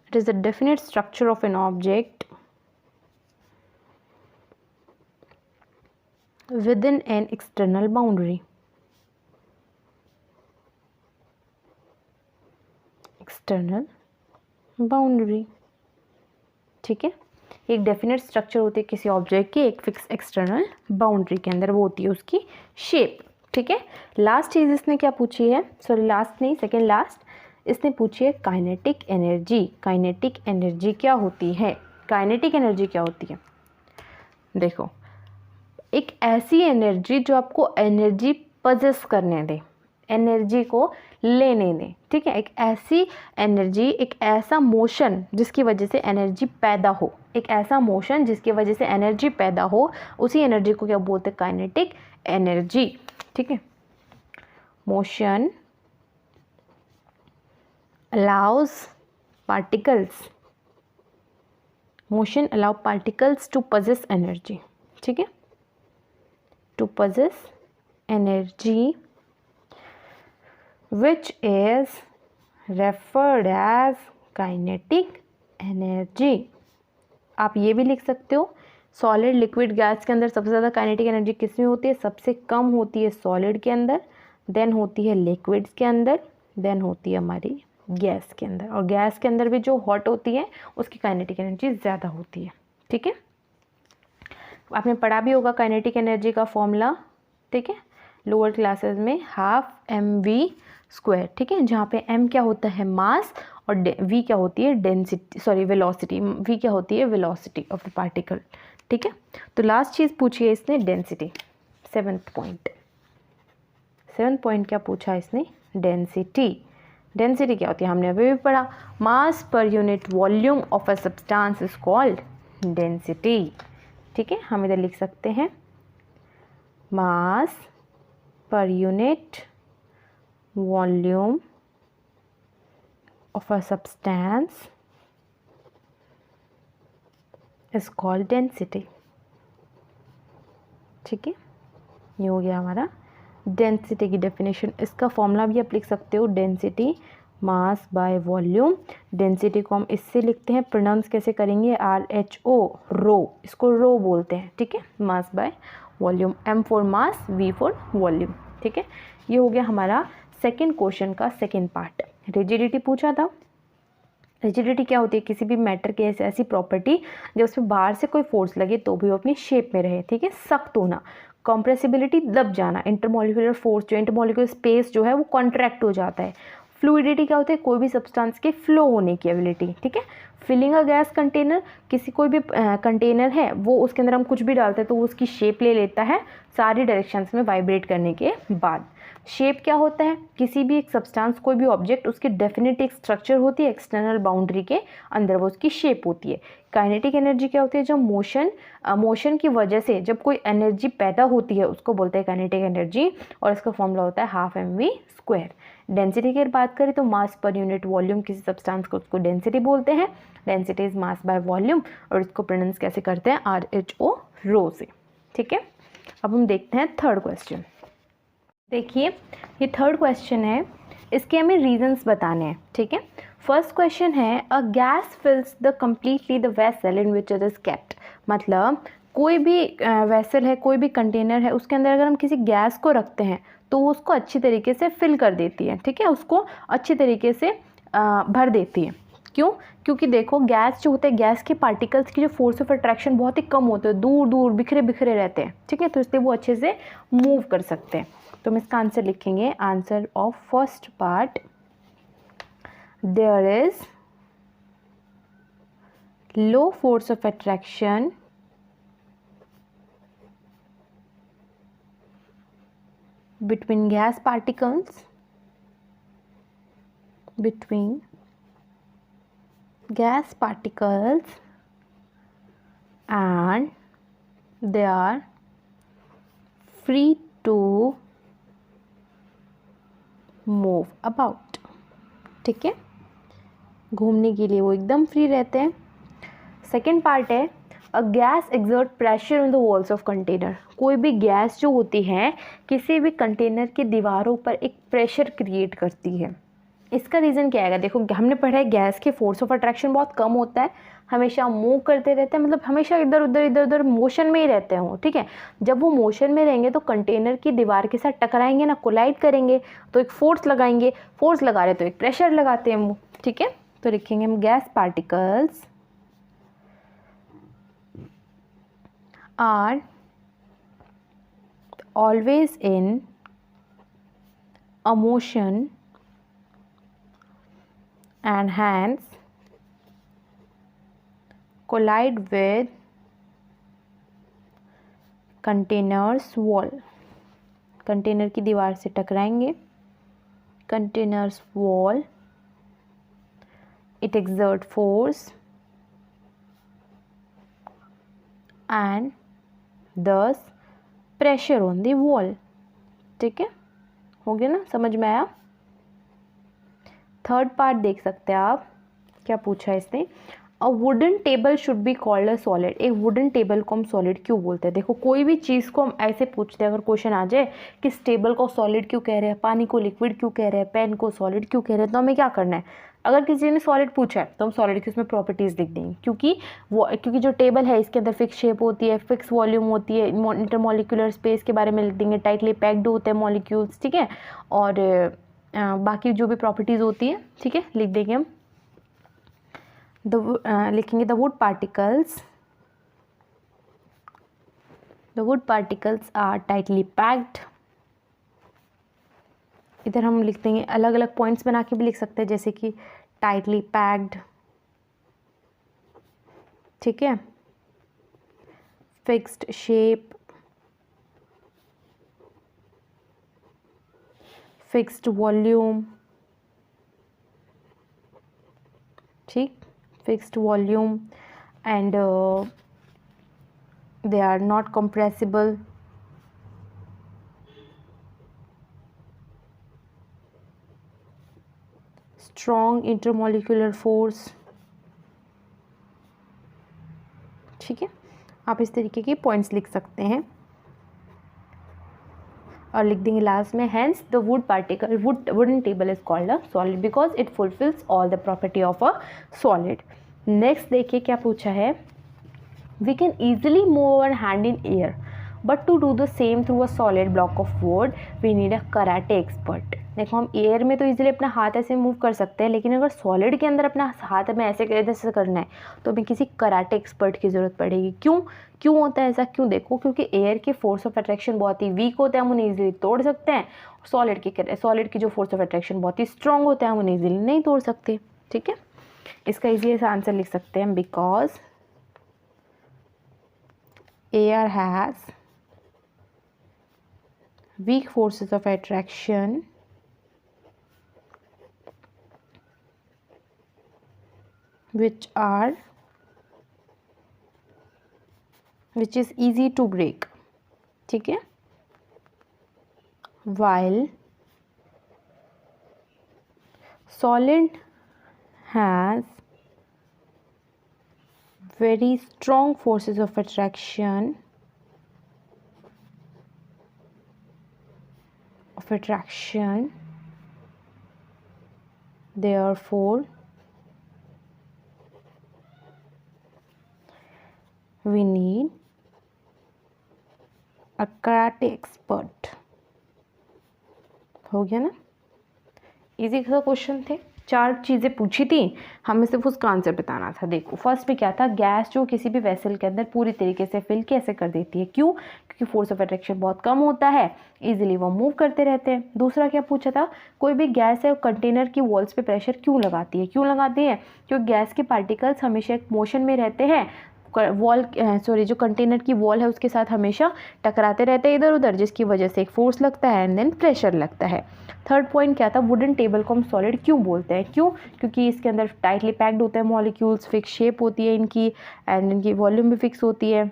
it is the definite structure of an object with in an external boundary. External boundary. ठीक है, एक डेफिनेट स्ट्रक्चर होती है किसी ऑब्जेक्ट की एक फिक्स एक्सटर्नल बाउंड्री के अंदर, वो होती है उसकी शेप। ठीक है, लास्ट चीज़ इसने क्या पूछी है? सॉरी, लास्ट नहीं, सेकेंड लास्ट, इसने पूछी है काइनेटिक एनर्जी। काइनेटिक एनर्जी क्या होती है? काइनेटिक एनर्जी क्या होती है? देखो, एक ऐसी एनर्जी जो आपको एनर्जी पजेस करने दे, एनर्जी को लेने दें। ठीक है, एक ऐसी एनर्जी, एक ऐसा मोशन जिसकी वजह से एनर्जी पैदा हो, एक ऐसा मोशन जिसकी वजह से एनर्जी पैदा हो, उसी एनर्जी को क्या बोलते हैं? Kinetic energy. ठीक है, motion allow particles to possess energy. ठीक है, to possess energy which is referred as kinetic energy। आप ये भी लिख सकते हो, सॉलिड, लिक्विड, गैस के अंदर सबसे ज़्यादा काइनेटिक एनर्जी किस में होती है? सबसे कम होती है सॉलिड के अंदर, देन होती है लिक्विड्स के अंदर, देन होती है हमारी गैस के अंदर। और गैस के अंदर भी जो हॉट होती है उसकी काइनेटिक एनर्जी ज़्यादा होती है। ठीक है, आपने पढ़ा भी होगा काइनेटिक एनर्जी का फॉर्मूला, ठीक है, लोअर क्लासेस में, हाफ mv², ठीक है, जहाँ पे m क्या होता है मास और v क्या होती है डेंसिटी, सॉरी वेलोसिटी, v क्या होती है वेलोसिटी ऑफ द पार्टिकल, ठीक है। तो लास्ट चीज़ पूछी है इसने डेंसिटी, सेवन्थ पॉइंट क्या पूछा इसने, डेंसिटी। डेंसिटी क्या होती है हमने अभी भी पढ़ा, mass per unit volume of a substance is called density, ठीक है। हम इधर लिख सकते हैं mass per unit volume of a substance is called density, ठीक है। ये हो गया हमारा डेंसिटी की डेफिनेशन। इसका फॉर्मूला भी आप लिख सकते हो, density mass by volume. Density को हम इससे लिखते हैं, प्रोनाउंस कैसे करेंगे, RHO, रो, इसको रो बोलते हैं, ठीक है, मास by volume, M for mass, V for volume, ठीक है। ये हो गया हमारा सेकेंड क्वेश्चन का सेकेंड पार्ट। रिजिडिटी पूछा था। रिजिडिटी क्या होती है, किसी भी मैटर की ऐसी प्रॉपर्टी जब उस पर बाहर से कोई फोर्स लगे तो भी वो अपनी शेप में रहे, ठीक है। सख्त होना, कॉम्प्रेसिबिलिटी दब जाना, इंटरमोलिकुलर फोर्स जो इंटरमोलिकुलर स्पेस जो है वो कॉन्ट्रैक्ट हो जाता है। फ्लूइडिटी क्या होता है, कोई भी सब्सटेंस के फ्लो होने की एबिलिटी, ठीक है। फिलिंग अ गैस कंटेनर, किसी कोई भी कंटेनर है वो उसके अंदर हम कुछ भी डालते हैं तो वो उसकी शेप ले लेता है सारी डायरेक्शंस में वाइब्रेट करने के बाद। शेप क्या होता है, किसी भी एक सब्सटेंस, कोई भी ऑब्जेक्ट, उसकी डेफिनेट एक स्ट्रक्चर होती है, एक्सटर्नल बाउंड्री के अंदर वो उसकी शेप होती है। काइनेटिक एनर्जी क्या होती है, जब मोशन की वजह से जब कोई एनर्जी पैदा होती है उसको बोलते हैं काइनेटिक एनर्जी, और इसका फॉर्मूला होता है हाफ mv²। डेंसिटी की बात करें तो मास पर यूनिट वॉल्यूम किसी सब्सटेंस को उसको डेंसिटी बोलते हैं। Density is mass by volume, और इसको प्रोनाउंस कैसे करते हैं, RHO, रो से, ठीक है। अब हम देखते हैं थर्ड क्वेश्चन। देखिए ये थर्ड क्वेश्चन है, इसके हमें रीजंस बताने हैं, ठीक है। फर्स्ट क्वेश्चन है, a gas फिल्स the completely the vessel in which it is kept. मतलब कोई भी वेसल है, कोई भी कंटेनर है, उसके अंदर अगर हम किसी गैस को रखते हैं तो वो उसको अच्छी तरीके से फिल कर देती है, ठीक है, उसको अच्छी तरीके से भर देती है। क्यों, क्योंकि देखो गैस जो होते हैं, गैस के पार्टिकल्स की जो फोर्स ऑफ अट्रैक्शन बहुत ही कम होते हैं, दूर दूर बिखरे बिखरे रहते हैं, ठीक है, तो इसलिए वो अच्छे से मूव कर सकते हैं। तो हम इसका आंसर लिखेंगे, answer of first part, there is low force of attraction between gas particles and they are free to move about, ठीक है, घूमने के लिए वो एकदम फ्री रहते हैं। सेकेंड पार्ट है, a gas exert pressure on the walls of container. कोई भी गैस जो होती है किसी भी कंटेनर की दीवारों पर एक प्रेशर क्रिएट करती है। इसका रीज़न क्या आएगा, देखो हमने पढ़ा है गैस के फोर्स ऑफ अट्रैक्शन बहुत कम होता है, हमेशा मूव करते रहते हैं, मतलब हमेशा इधर उधर मोशन में ही रहते हैं वो, ठीक है। जब वो मोशन में रहेंगे तो कंटेनर की दीवार के साथ टकराएंगे ना, कोलाइड करेंगे, तो एक फोर्स लगाएंगे, फोर्स लगा रहे तो एक प्रेशर लगाते हैं वो, ठीक है। तो लिखेंगे हम gas particles are always in a motion and hence collide with containers wall। Container की दीवार से टकराएंगे, containers wall, it exert force and thus pressure on the wall, ठीक है, हो गया ना, समझ में आया। थर्ड पार्ट देख सकते हैं आप, क्या पूछा है इसने, a wooden table should be called a solid. एक वुडन टेबल को हम सॉलिड क्यों बोलते हैं, देखो कोई भी चीज़ को हम ऐसे पूछते हैं, अगर क्वेश्चन आ जाए कि इस टेबल को सॉलिड क्यों कह रहे हैं, पानी को लिक्विड क्यों कह रहे हैं, पेन को सॉलिड क्यों कह रहे हैं, तो हमें क्या करना है, अगर किसी ने सॉलिड पूछा है तो हम सॉलिड की उसमें प्रॉपर्टीज़ लिख देंगे, क्योंकि जो टेबल है इसके अंदर फिक्स शेप होती है, फिक्स वॉल्यूम होती है, इंटरमोलिकुलर स्पेस के बारे में लिख देंगे, टाइटली पैक्ड होते हैं मॉलिक्यूल्स, ठीक है, और बाकी जो भी प्रॉपर्टीज़ होती है, ठीक है, लिख देंगे हम। लिखेंगे the wood particles the wood particles are tightly packed. इधर हम लिख देंगे, अलग अलग पॉइंट्स बना के भी लिख सकते हैं, जैसे कि टाइटली पैक्ड, ठीक है, फिक्स्ड शेप, फिक्स्ड वॉल्यूम, ठीक, fixed volume, and they are not compressible, strong intermolecular force, ठीक है। आप इस तरीके के पॉइंट्स लिख सकते हैं और लिख देंगे लास्ट में, hence the wooden table is called a solid because it fulfills all the property of a solid। Next देखिए क्या पूछा है, we can easily move our hand in air but to do the same through a solid block of wood we need a karate expert। देखो हम air में तो easily अपना हाथ ऐसे मूव कर सकते हैं, लेकिन अगर सॉलिड के अंदर अपना हाथ हमें ऐसे करना है तो हमें किसी कराटे एक्सपर्ट की ज़रूरत पड़ेगी। क्यों होता है ऐसा, क्यों? देखो क्योंकि एयर के फोर्स ऑफ अट्रैक्शन बहुत ही वीक होते हैं, हम उन्हें ईजिली तोड़ सकते हैं। सॉलिड की जो फोर्स ऑफ अट्रैक्शन बहुत ही स्ट्रॉन्ग होता है, हम उन्हें ईजिली नहीं तोड़ सकते, ठीक है। इसका ईजी सा आंसर लिख सकते हैं, because air has weak forces of attraction which is easy to break, ठीक है, while solid has very strong forces of attraction therefore we need a karate expert। हो गया ना, इजी सा क्वेश्चन थे, 4 चीज़ें पूछी थी, हमें सिर्फ उसका आंसर बताना था। देखो फर्स्ट में क्या था, गैस जो किसी भी वेसल के अंदर पूरी तरीके से फिल कैसे कर देती है, क्यों? क्योंकि फोर्स ऑफ अट्रैक्शन बहुत कम होता है, इजीली वो मूव करते रहते हैं। दूसरा क्या पूछा था, कोई भी गैस है कंटेनर की वॉल्स पे प्रेशर क्यों लगाती है? क्योंकि गैस के पार्टिकल्स हमेशा एक मोशन में रहते हैं, जो कंटेनर की वॉल है उसके साथ हमेशा टकराते रहते हैं इधर उधर, जिसकी वजह से एक फोर्स लगता है एंड देन प्रेशर लगता है। थर्ड पॉइंट क्या था, वुडन टेबल को हम सॉलिड क्यों बोलते हैं? क्योंकि इसके अंदर टाइटली पैक्ड होते हैं मॉलिक्यूल्स, फिक्स शेप होती है इनकी, एंड इनकी वॉल्यूम भी फिक्स होती है,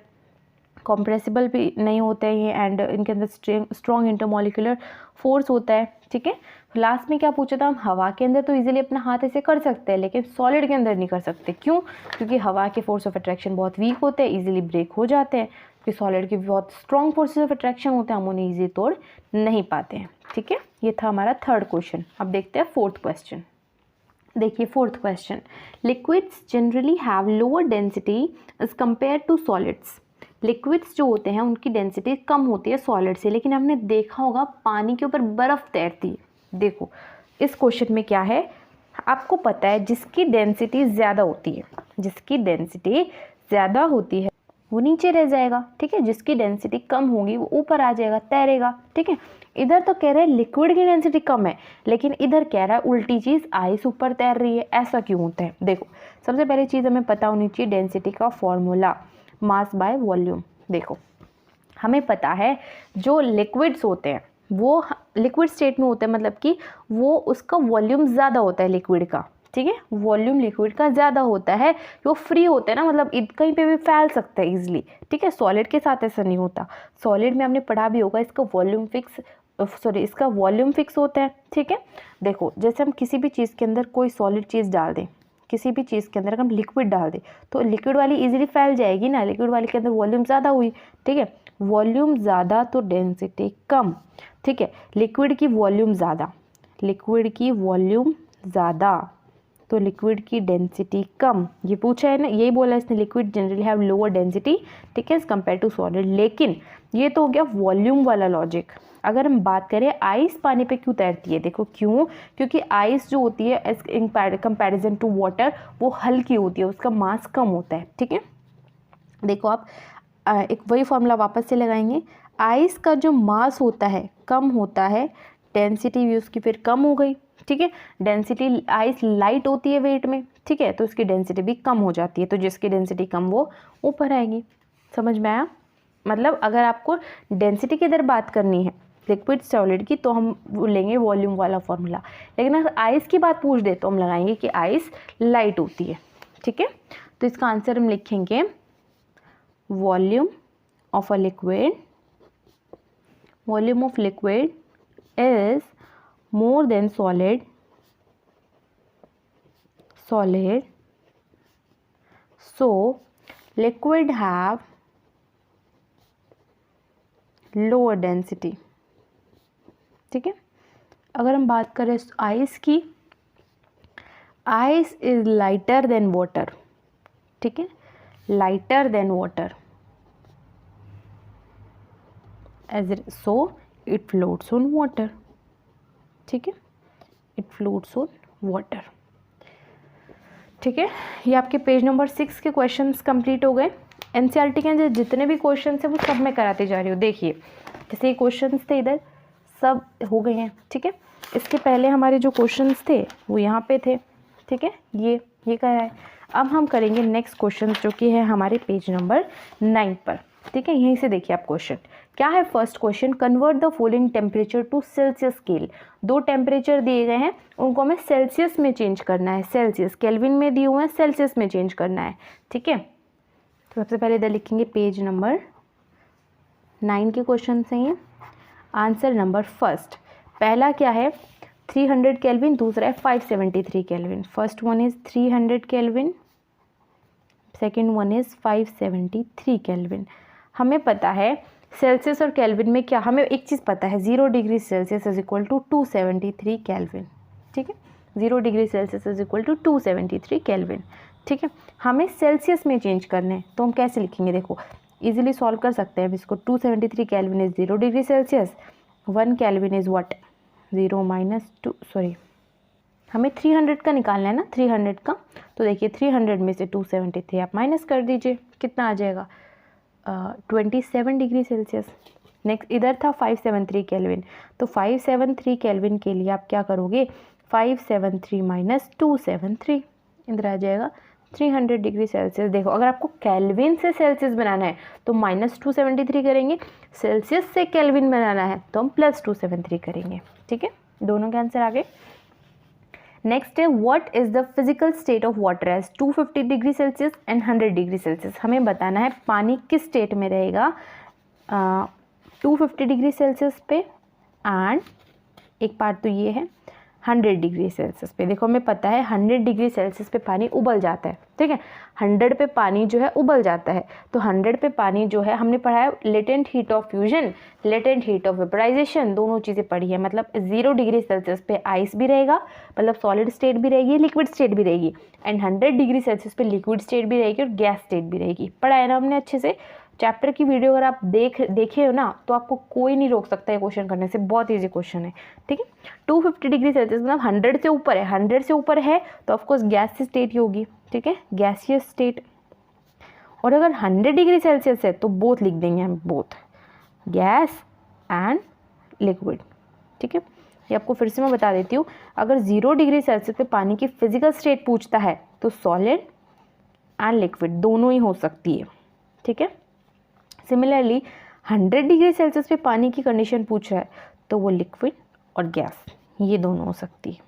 कॉम्प्रेसिबल भी नहीं होते हैं ये, एंड इनके अंदर स्ट्रॉन्ग इंटरमॉलिक्यूलर फोर्स होता है, ठीक है। लास्ट में क्या पूछा था, हम हवा के अंदर तो इजीली अपना हाथ ऐसे कर सकते हैं, लेकिन सॉलिड के अंदर नहीं कर सकते। क्यों? क्योंकि हवा के फोर्स ऑफ अट्रैक्शन बहुत वीक होते हैं, इजीली ब्रेक हो जाते हैं, क्योंकि सॉलिड के बहुत स्ट्रॉन्ग फोर्सेस ऑफ अट्रैक्शन होते हैं, हम उन्हें ईजी तोड़ नहीं पाते हैं, ठीक है। ये था हमारा थर्ड क्वेश्चन। अब देखते हैं फोर्थ क्वेश्चन। देखिए fourth question, liquids generally have lower density as compared to solids. Liquids जो होते हैं उनकी डेंसिटी कम होती है सॉलिड से, लेकिन हमने देखा होगा पानी के ऊपर बर्फ़ तैरती है। देखो इस क्वेश्चन में क्या है, आपको पता है जिसकी डेंसिटी ज़्यादा होती है वो नीचे रह जाएगा, ठीक है। जिसकी डेंसिटी कम होगी वो ऊपर आ जाएगा, तैरेगा, ठीक है। इधर तो कह रहे हैं लिक्विड की डेंसिटी कम है, लेकिन इधर कह रहा है उल्टी चीज़, आइस ऊपर तैर रही है। ऐसा क्यों होता है? देखो सबसे पहली चीज़ हमें पता होनी चाहिए डेंसिटी का फॉर्मूला, मास बाय वॉल्यूम। देखो हमें पता है जो लिक्विड्स होते हैं वो लिक्विड स्टेट में होते हैं, मतलब कि वो उसका वॉल्यूम ज़्यादा होता है लिक्विड का, ठीक है। वॉल्यूम लिक्विड का ज़्यादा होता है, वो फ्री होते हैं ना, मतलब कहीं पे भी फैल सकता है इजीली, ठीक है। सॉलिड के साथ ऐसा नहीं होता। सॉलिड में हमने पढ़ा भी होगा इसका वॉल्यूम फिक्स होता है, ठीक है। देखो जैसे हम किसी भी चीज़ के अंदर कोई सॉलिड चीज़ डाल दें, किसी भी चीज़ के अंदर हम लिक्विड डाल दें तो लिक्विड वाली इजीली फैल जाएगी ना, लिक्विड वाली के अंदर वॉल्यूम ज़्यादा हुई, ठीक है। वॉल्यूम ज़्यादा तो डेंसिटी कम, ठीक है। लिक्विड की वॉल्यूम ज़्यादा तो लिक्विड की डेंसिटी कम। ये पूछा है ना, यही बोला इसने, liquid generally have lower density, ठीक है, एज कम्पेयर टू सॉलिड। लेकिन ये तो हो गया वॉल्यूम वाला लॉजिक। अगर हम बात करें आइस पानी पे क्यों तैरती है, देखो क्योंकि आइस जो होती है as in comparison to water वो हल्की होती है, उसका मास कम होता है, ठीक है। देखो आप एक वही फॉर्मूला वापस से लगाएंगे। आइस का जो मास होता है कम होता है, डेंसिटी भी उसकी फिर कम हो गई, ठीक है। डेंसिटी, आइस लाइट होती है वेट में, ठीक है, तो उसकी डेंसिटी भी कम हो जाती है, तो जिसकी डेंसिटी कम वो ऊपर आएगी। समझ में आया? मतलब अगर आपको डेंसिटी की इधर बात करनी है लिक्विड सॉलिड की, तो हम लेंगे वॉल्यूम वाला फॉर्मूला, लेकिन अगर आइस की बात पूछ दे तो हम लगाएंगे कि आइस लाइट होती है, ठीक है। तो इसका आंसर हम लिखेंगे volume of a liquid, volume of liquid is more than solid, so liquid have lower density, ठीक है। अगर हम बात करें आइस की, ice is lighter than water, ठीक है, lighter than water, so it floats on water, ठीक है, it floats on water, ठीक है। ये आपके पेज नंबर 6 के क्वेश्चंस कंप्लीट हो गए। एनसीईआरटी के जितने भी क्वेश्चंस हैं वो सब मैं कराती जा रही हूँ। देखिए जैसे ये क्वेश्चंस थे इधर सब हो गए हैं, ठीक है। इसके पहले हमारे जो क्वेश्चंस थे वो यहाँ पे थे, ठीक है, ये करा है। अब हम करेंगे नेक्स्ट क्वेश्चन जो कि है हमारे पेज नंबर 9 पर, ठीक है। यहीं से देखिए आप क्वेश्चन क्या है। First question, convert the following temperature to Celsius scale. दो टेम्परेचर दिए गए हैं, उनको हमें सेल्सियस में चेंज करना है, सेल्सियस, केल्विन में दिए हुए हैं, सेल्सियस में चेंज करना है, ठीक है। तो सबसे पहले इधर लिखेंगे पेज नंबर 9 के क्वेश्चन हैं ये। आंसर नंबर फर्स्ट, पहला क्या है 300 केल्विन, दूसरा है 573 kelvin. First one is 300 kelvin, second one is 573 kelvin. हमें पता है सेल्सियस और केल्विन में क्या, हमें एक चीज़ पता है 0 degree Celsius is equal to 273 kelvin, ठीक है। 0 degree Celsius is equal to 273 kelvin, ठीक है। हमें सेल्सियस में चेंज करने हैं तो हम कैसे लिखेंगे, देखो इजीली सॉल्व कर सकते हैं हम इसको। 273 kelvin is 0 degree Celsius, 1 kelvin is what 0 minus 2, sorry हमें 300 का निकालना है ना, 300 का। तो देखिए 300 में से 273 आप माइनस कर दीजिए, कितना आ जाएगा 27 डिग्री सेल्सियस। नेक्स्ट इधर था 573 केल्विन, तो 573 केल्विन के लिए आप क्या करोगे 573 माइनस 273, इधर आ जाएगा 300 डिग्री सेल्सियस। देखो अगर आपको केल्विन से सेल्सियस बनाना है तो माइनस 273 करेंगे, सेल्सियस से केल्विन बनाना है तो हम प्लस 273 करेंगे, ठीक है। दोनों के आंसर आ गए। नेक्स्ट है what is the physical state of water as 250 degree Celsius and 100 degree Celsius. हमें बताना है पानी किस स्टेट में रहेगा 250 डिग्री सेल्सियस पे एंड एक पार्ट तो ये है 100 डिग्री सेल्सियस पे। देखो हमें पता है 100 डिग्री सेल्सियस पे पानी उबल जाता है, ठीक है। 100 पे पानी जो है उबल जाता है, तो 100 पे पानी जो है हमने पढ़ा है latent heat of fusion, latent heat of vaporisation, दोनों चीज़ें पढ़ी है। मतलब 0 डिग्री सेल्सियस पे आइस भी रहेगा, मतलब सॉलिड स्टेट भी रहेगी, लिक्विड स्टेट भी रहेगी, एंड 100 डिग्री सेल्सियस पे लिक्विड स्टेट भी रहेगी और गैस स्टेट भी रहेगी। पढ़ा है ना हमने अच्छे से। चैप्टर की वीडियो अगर आप देखे हो ना तो आपको कोई नहीं रोक सकता है क्वेश्चन करने से, बहुत इजी क्वेश्चन है, ठीक है। 250 डिग्री सेल्सियस मतलब 100 से ऊपर है, 100 से ऊपर है तो ऑफकोर्स गैस स्टेट ही होगी, ठीक है, गैसियस स्टेट। और अगर 100 डिग्री सेल्सियस है तो बोथ लिख देंगे हम, बोथ गैस एंड लिक्विड, ठीक है। ये आपको फिर से मैं बता देती हूँ, अगर 0 डिग्री सेल्सियस पे पानी की फिजिकल स्टेट पूछता है तो सॉलिड एंड लिक्विड दोनों ही हो सकती है, ठीक है। सिमिलरली 100 डिग्री सेल्सियस पे पानी की कंडीशन पूछ रहा है तो वो लिक्विड और गैस ये दोनों हो सकती है,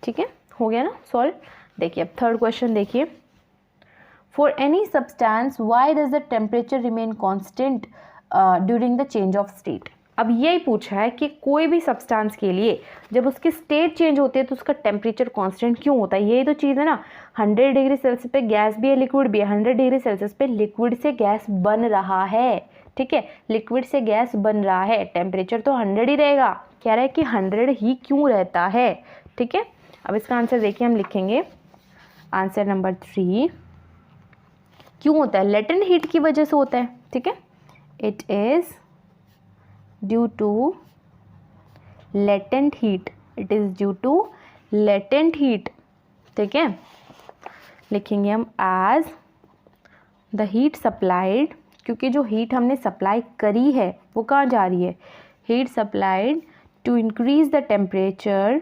ठीक है। हो गया ना सॉल्व। देखिए अब थर्ड क्वेश्चन देखिए, for any substance why does the temperature remain constant during the change of state. अब यही पूछा है कि कोई भी सब्सटेंस के लिए जब उसकी स्टेट चेंज होती है तो उसका टेम्परेचर कांस्टेंट क्यों होता है। यही तो चीज़ है ना, 100 डिग्री सेल्सियस पे गैस भी है लिक्विड भी है, 100 डिग्री सेल्सियस पे लिक्विड से गैस बन रहा है, ठीक है, लिक्विड से गैस बन रहा है, टेम्परेचर तो 100 ही रहेगा। कह रहा है कि 100 ही क्यों रहता है, ठीक है। अब इसका आंसर देखिए हम लिखेंगे आंसर नंबर 3, क्यों होता है, लेटेंट हीट की वजह से होता है, ठीक है। It is due to latent heat, it is due to latent heat, ठीक है। लिखेंगे हम एज द हीट सप्लाइड क्योंकि जो हीट हमने सप्लाई करी है वो कहाँ जा रही है, heat supplied to increase the temperature,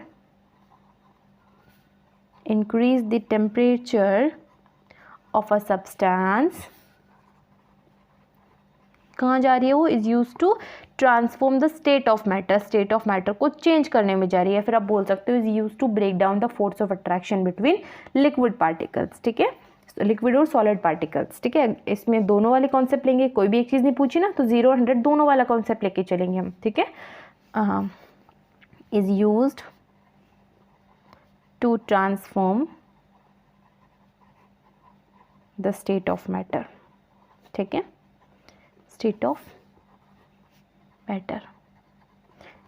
increase the temperature of a substance, कहाँ जा रही है वो, is use to transform the state of matter, state of matter को चेंज करने में जा रही है। फिर आप बोल सकते हो is use to break down the force of attraction between liquid particles, ठीक है, लिक्विड और सॉलिड पार्टिकल्स, ठीक है। इसमें दोनों वाले कॉन्सेप्ट लेंगे, कोई भी एक चीज़ नहीं पूछी ना तो 0 और 100 दोनों वाला कॉन्सेप्ट लेके चलेंगे हम, ठीक है। Is used to transform the state of matter, ठीक है, state of matter,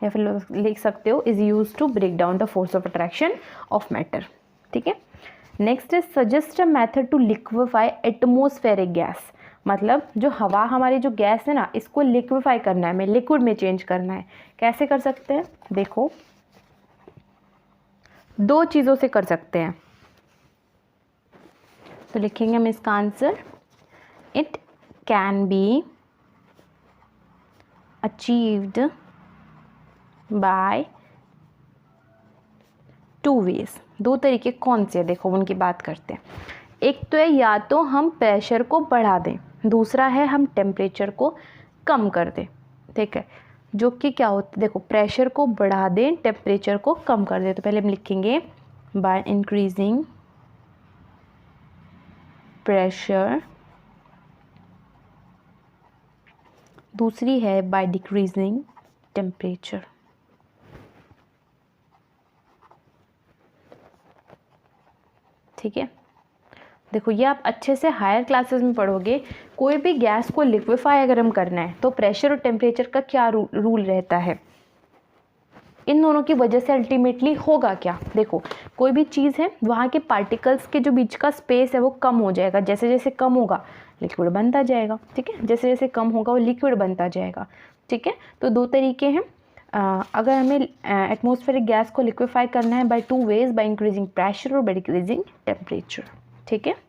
या फिर लिख सकते हो is used to break down the force of attraction of matter, ठीक है। नेक्स्ट है suggest a method to liquefy atmospheric gas, मतलब जो हवा हमारी जो गैस है ना इसको लिक्विफाई करना है, हमें लिक्विड में चेंज करना है। कैसे कर सकते हैं, देखो दो चीज़ों से कर सकते हैं। तो लिखेंगे हम इसका answer, it can be achieved by 2 ways. दो तरीके कौन से हैं, देखो उनकी बात करते हैं। एक तो है या तो हम प्रेशर को बढ़ा दें, दूसरा है हम टेम्परेचर को कम कर दें, ठीक है। जो कि क्या होता है, देखो प्रेशर को बढ़ा दें टेम्परेचर को कम कर दें, तो पहले हम लिखेंगे बाय इंक्रीजिंग प्रेशर, दूसरी है बाय डिक्रीजिंग टेम्परेचर, ठीक है। देखो ये आप अच्छे से हायर क्लासेस में पढ़ोगे, कोई भी गैस को लिक्विफाई अगर हम करना है तो प्रेशर और टेम्परेचर का क्या रूल रहता है, इन दोनों की वजह से अल्टीमेटली होगा क्या। देखो कोई भी चीज़ है वहाँ के पार्टिकल्स के जो बीच का स्पेस है वो कम हो जाएगा, जैसे जैसे कम होगा लिक्विड बनता जाएगा, ठीक है, जैसे जैसे कम होगा वो लिक्विड बनता जाएगा, ठीक है। तो दो तरीके हैं, अगर हमें एटमॉस्फेरिक गैस को लिक्विफाई करना है by 2 ways, by increasing pressure और बाय डिक्रीजिंग टेम्परेचर, ठीक है।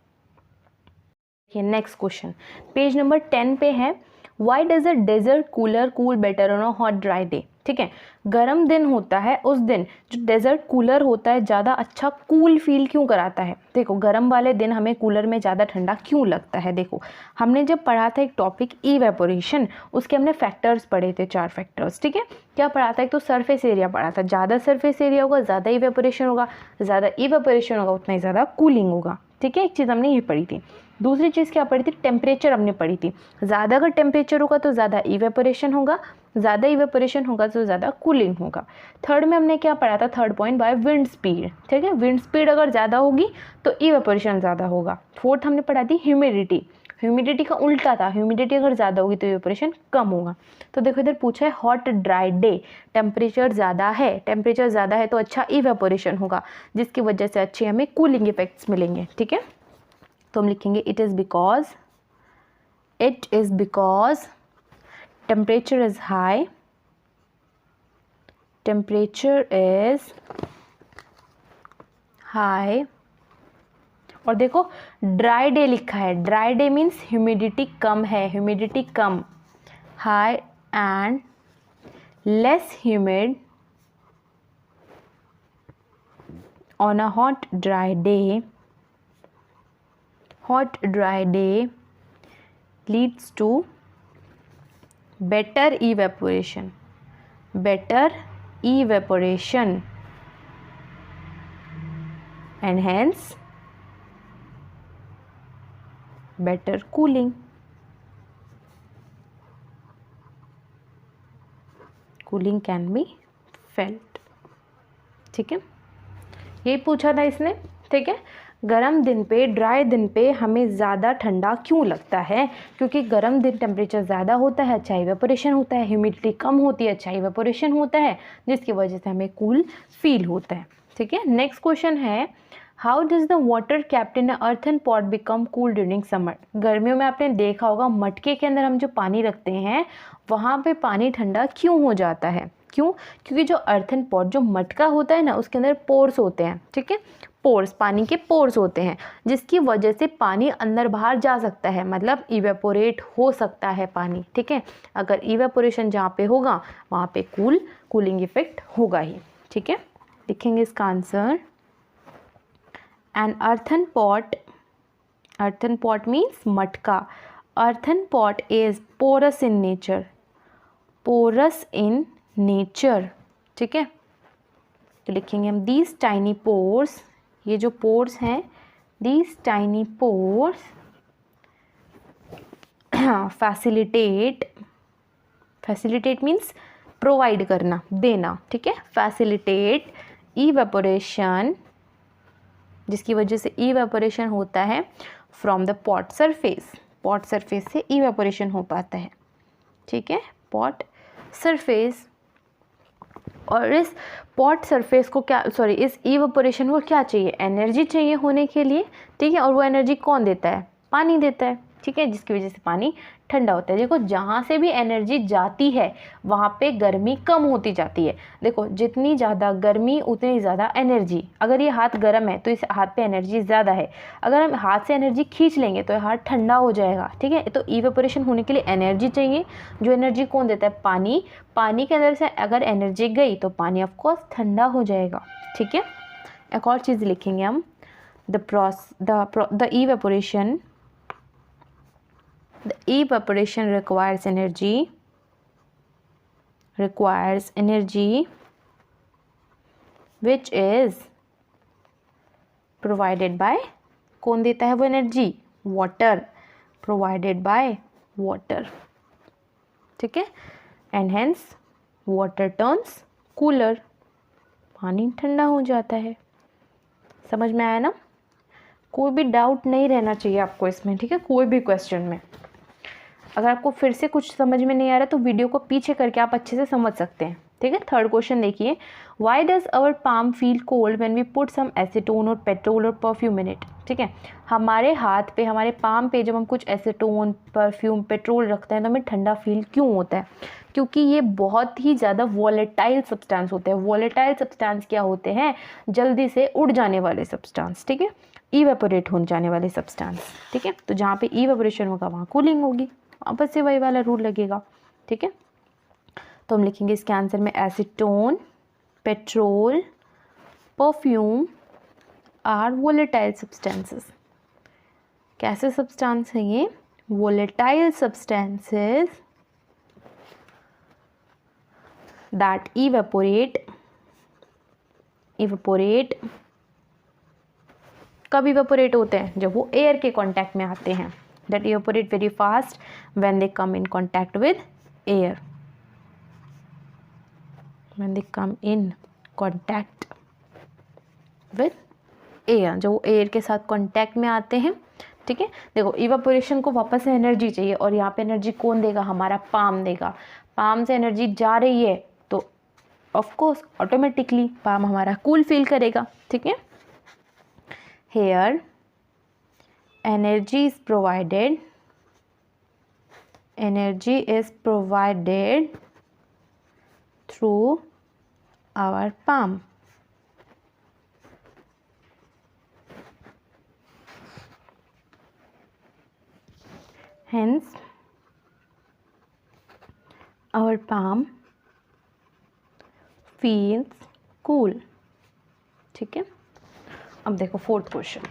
नेक्स्ट क्वेश्चन पेज नंबर 10 पे है, why does a desert cooler cool better on a hot dry day, ठीक है। गर्म दिन होता है उस दिन जो डेजर्ट कूलर होता है ज़्यादा अच्छा कूल फील क्यों कराता है। देखो गर्म वाले दिन हमें कूलर में ज़्यादा ठंडा क्यों लगता है। देखो हमने जब पढ़ा था एक टॉपिक इवेपोरेशन, उसके हमने फैक्टर्स पढ़े थे, 4 फैक्टर्स, ठीक है। क्या पढ़ा था, एक तो सरफेस एरिया पढ़ा था, ज़्यादा सरफेस एरिया होगा ज़्यादा इवेपोरेशन होगा, ज़्यादा इवेपोरेशन होगा उतना ही ज़्यादा कूलिंग होगा, ठीक है। एक चीज़ हमने ये पढ़ी थी। दूसरी चीज़ क्या पढ़ी थी, टेम्परेचर हमने पढ़ी थी, ज़्यादा अगर टेम्परेचर होगा तो ज़्यादा इवेपोरेशन होगा, ज़्यादा इवेपोरेशन होगा तो ज़्यादा कूलिंग होगा। थर्ड में हमने क्या पढ़ा था, third point by wind speed, ठीक है। विंड स्पीड अगर ज़्यादा होगी तो इवेपोरेशन ज़्यादा होगा। फोर्थ हमने पढ़ा थी ह्यूमिडिटी, ह्यूमिडिटी का उल्टा था, ह्यूमिडिटी अगर ज़्यादा होगी तो इवेपोरेशन कम होगा। तो देखो इधर पूछा है हॉट ड्राई डे, टेम्परेचर ज़्यादा है, टेम्परेचर ज़्यादा है तो अच्छा इवेपोरेशन होगा, जिसकी वजह से अच्छे हमें कूलिंग इफेक्ट्स मिलेंगे, ठीक है। तो हम लिखेंगे it is because temperature is high, temperature is high, और देखो ड्राई डे लिखा है, ड्राई डे मीन्स ह्यूमिडिटी कम है, humidity come, high and less humid on a hot dry day, hot dry day leads to better evaporation and hence better cooling can be felt, ठीक है। यही पूछा था इसने, ठीक है। गर्म दिन पे, ड्राई दिन पे हमें ज़्यादा ठंडा क्यों लगता है, क्योंकि गर्म दिन टेम्परेचर ज़्यादा होता है, अच्छा इवेपोरेशन होता है, ह्यूमिडिटी कम होती है, अच्छा इवेपोरेशन होता है, जिसकी वजह से हमें कूल फील होता है, ठीक है। नेक्स्ट क्वेश्चन है, how does the water kept in earthen pot become cool during summer. गर्मियों में आपने देखा होगा मटके के अंदर हम जो पानी रखते हैं वहाँ पे पानी ठंडा क्यों हो जाता है, क्यों, क्योंकि जो अर्थन पॉट जो मटका होता है ना उसके अंदर पोर्स होते हैं, ठीक है। पोर्स, पानी के पोर्स होते हैं, जिसकी वजह से पानी अंदर बाहर जा सकता है, मतलब इवेपोरेट हो सकता है पानी, ठीक है। अगर इवेपोरेशन जहाँ पे होगा वहाँ पे कूलिंग इफेक्ट होगा ही, ठीक है। लिखेंगे इसका answer. An earthen pot means मटका। Earthen pot is porous in nature, ठीक है। तो लिखेंगे हम दीज टाइनी पोर्स, ये जो पोर्स हैं, these tiny pores facilitate means provide करना, देना, ठीक है। फैसिलिटेट इवेपोरेशन, जिसकी वजह से इवेपोरेशन होता है फ्रॉम द पॉट सरफेस से इवेपोरेशन हो पाता है, ठीक है, पॉट सरफेस। और इस पॉट सरफेस को इस इवेपोरेशन को क्या चाहिए, एनर्जी चाहिए होने के लिए, ठीक है। और वो एनर्जी कौन देता है, पानी देता है, ठीक है, जिसकी वजह से पानी ठंडा होता है। देखो जहाँ से भी एनर्जी जाती है वहाँ पे गर्मी कम होती जाती है। देखो जितनी ज़्यादा गर्मी उतनी ज़्यादा एनर्जी। अगर ये हाथ गर्म है तो इस हाथ पे एनर्जी ज़्यादा है, अगर हम हाथ से एनर्जी खींच लेंगे तो ये हाथ ठंडा हो जाएगा, ठीक है। तो इवेपोरेशन होने के लिए एनर्जी चाहिए, जो एनर्जी कौन देता है, पानी। पानी के अंदर से अगर एनर्जी गई तो पानी ऑफकोर्स ठंडा हो जाएगा, ठीक है। एक और चीज़ लिखेंगे हम, the evaporation requires energy which is provided by, कौन देता है वो energy, water, provided by water, ठीक है। And hence water turns cooler, पानी ठंडा हो जाता है। समझ में आया ना? कोई भी डाउट नहीं रहना चाहिए आपको इसमें, ठीक है, कोई भी क्वेश्चन में। अगर आपको फिर से कुछ समझ में नहीं आ रहा तो वीडियो को पीछे करके आप अच्छे से समझ सकते हैं, ठीक है। थर्ड क्वेश्चन देखिए, why does our palm feel cold when we put some acetone और पेट्रोल और परफ्यूम इन इट, ठीक है। हमारे हाथ पे, हमारे पाम पे जब हम कुछ एसीटोन, परफ्यूम, पेट्रोल रखते हैं तो हमें ठंडा फील क्यों होता है? क्योंकि ये बहुत ही ज़्यादा वॉलेटाइल सब्सटेंस होते हैं। वॉलेटाइल सब्सटेंस क्या होते हैं? जल्दी से उड़ जाने वाले सब्सटेंस, ठीक है, इवेपोरेट हो जाने वाले सब्सटेंस, ठीक है। तो जहाँ पे इवेपोरेशन होगा वहाँ कूलिंग होगी, वापस से वही वाला रूल लगेगा, ठीक है। तो हम लिखेंगे इसके आंसर में acetone, petrol, perfume are volatile substances. कैसे सब्सटेंस हैं ये? वोलेटाइल सब्सटेंसेस दैट इवेपोरेट कब इवेपोरेट होते हैं? जब वो एयर के कांटेक्ट में आते हैं। that evaporate very fast when they come in contact with air, when they come in contact with air, जो वो एयर के साथ कांटेक्ट में आते हैं, ठीक है। देखो इवेपोरेशन को वापस से एनर्जी चाहिए और यहाँ पे एनर्जी कौन देगा? हमारा पाम देगा। पाम से एनर्जी जा रही है तो ऑफ कोर्स ऑटोमेटिकली पाम हमारा कूल फील करेगा, ठीक है। Here energy is provided through our palm. Hence our palm feels cool, ठीक है। अब देखो fourth question,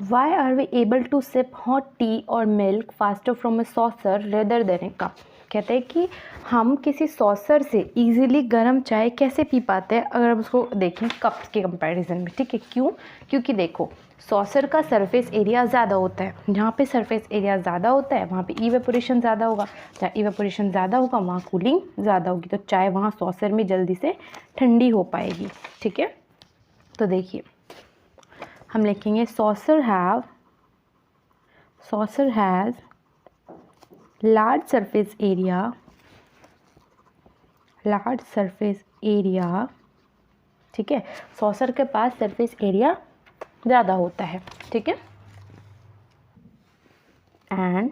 Why are we able to sip hot tea or milk faster from a saucer rather than a cup? कहते हैं कि हम किसी saucer से इजीली गर्म चाय कैसे पी पाते हैं अगर हम उसको देखें कप्स के कंपैरिजन में, ठीक है। क्यों? क्योंकि देखो सॉसर का सरफेस एरिया ज़्यादा होता है, जहाँ पे सरफेस एरिया ज़्यादा होता है वहाँ पे इवेपोरेशन ज़्यादा होगा, जहाँ इवेपोरेशन ज़्यादा होगा वहाँ कूलिंग ज़्यादा होगी, तो चाय वहाँ सॉसर में जल्दी से ठंडी हो पाएगी, ठीक है। तो देखिए हम लिखेंगे saucer has large surface area, ठीक है। saucer के पास सरफेस एरिया ज़्यादा होता है, ठीक है। and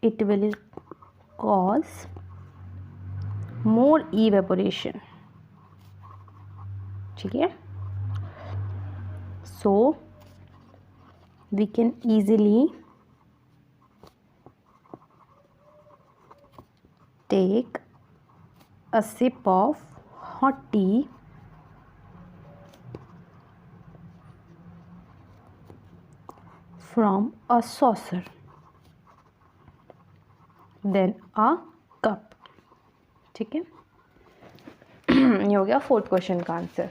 it will cause more evaporation, ठीक है। So we can easily take a sip of hot tea from a saucer then a cup। ठीक है, ये हो गया फोर्थ क्वेश्चन का answer.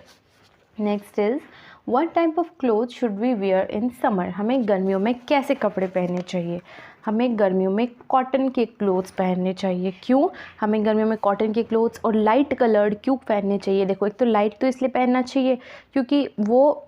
Next is what type of cloth should we wear in summer. हमें गर्मियों में कैसे कपड़े पहनने चाहिए। हमें गर्मियों में कॉटन के क्लोथ्स पहनने चाहिए। क्यों हमें गर्मियों में कॉटन के क्लोथ्स और लाइट कलर्ड क्यों पहनने चाहिए। देखो, एक तो लाइट तो इसलिए पहनना चाहिए क्योंकि वो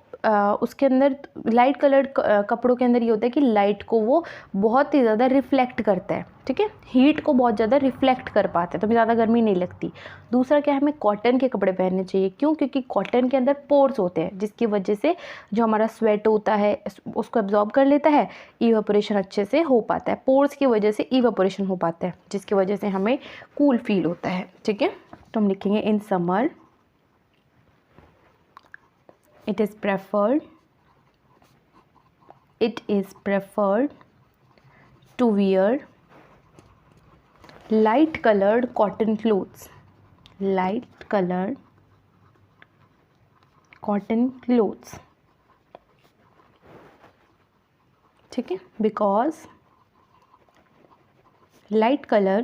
उसके अंदर लाइट कलर्ड कपड़ों के अंदर ये होता है कि लाइट को वो बहुत ही ज़्यादा रिफ्लेक्ट करता है। ठीक है, हीट को बहुत ज़्यादा रिफ्लेक्ट कर पाते हैं, तो ज़्यादा गर्मी नहीं लगती। दूसरा क्या है, हमें कॉटन के कपड़े पहनने चाहिए। क्यों, क्योंकि कॉटन के अंदर पोर्स होते हैं जिसकी वजह से जो हमारा स्वेट होता है उसको एब्जॉर्ब कर लेता है, इवेपोरेशन अच्छे से हो पाता है। पोर्स की वजह से इवेपोरेशन हो पाता है जिसकी वजह से हमें कूल फील होता है। ठीक है, तो हम लिखेंगे in summer it is preferred to wear light colored cotton clothes, ठीक है, because light color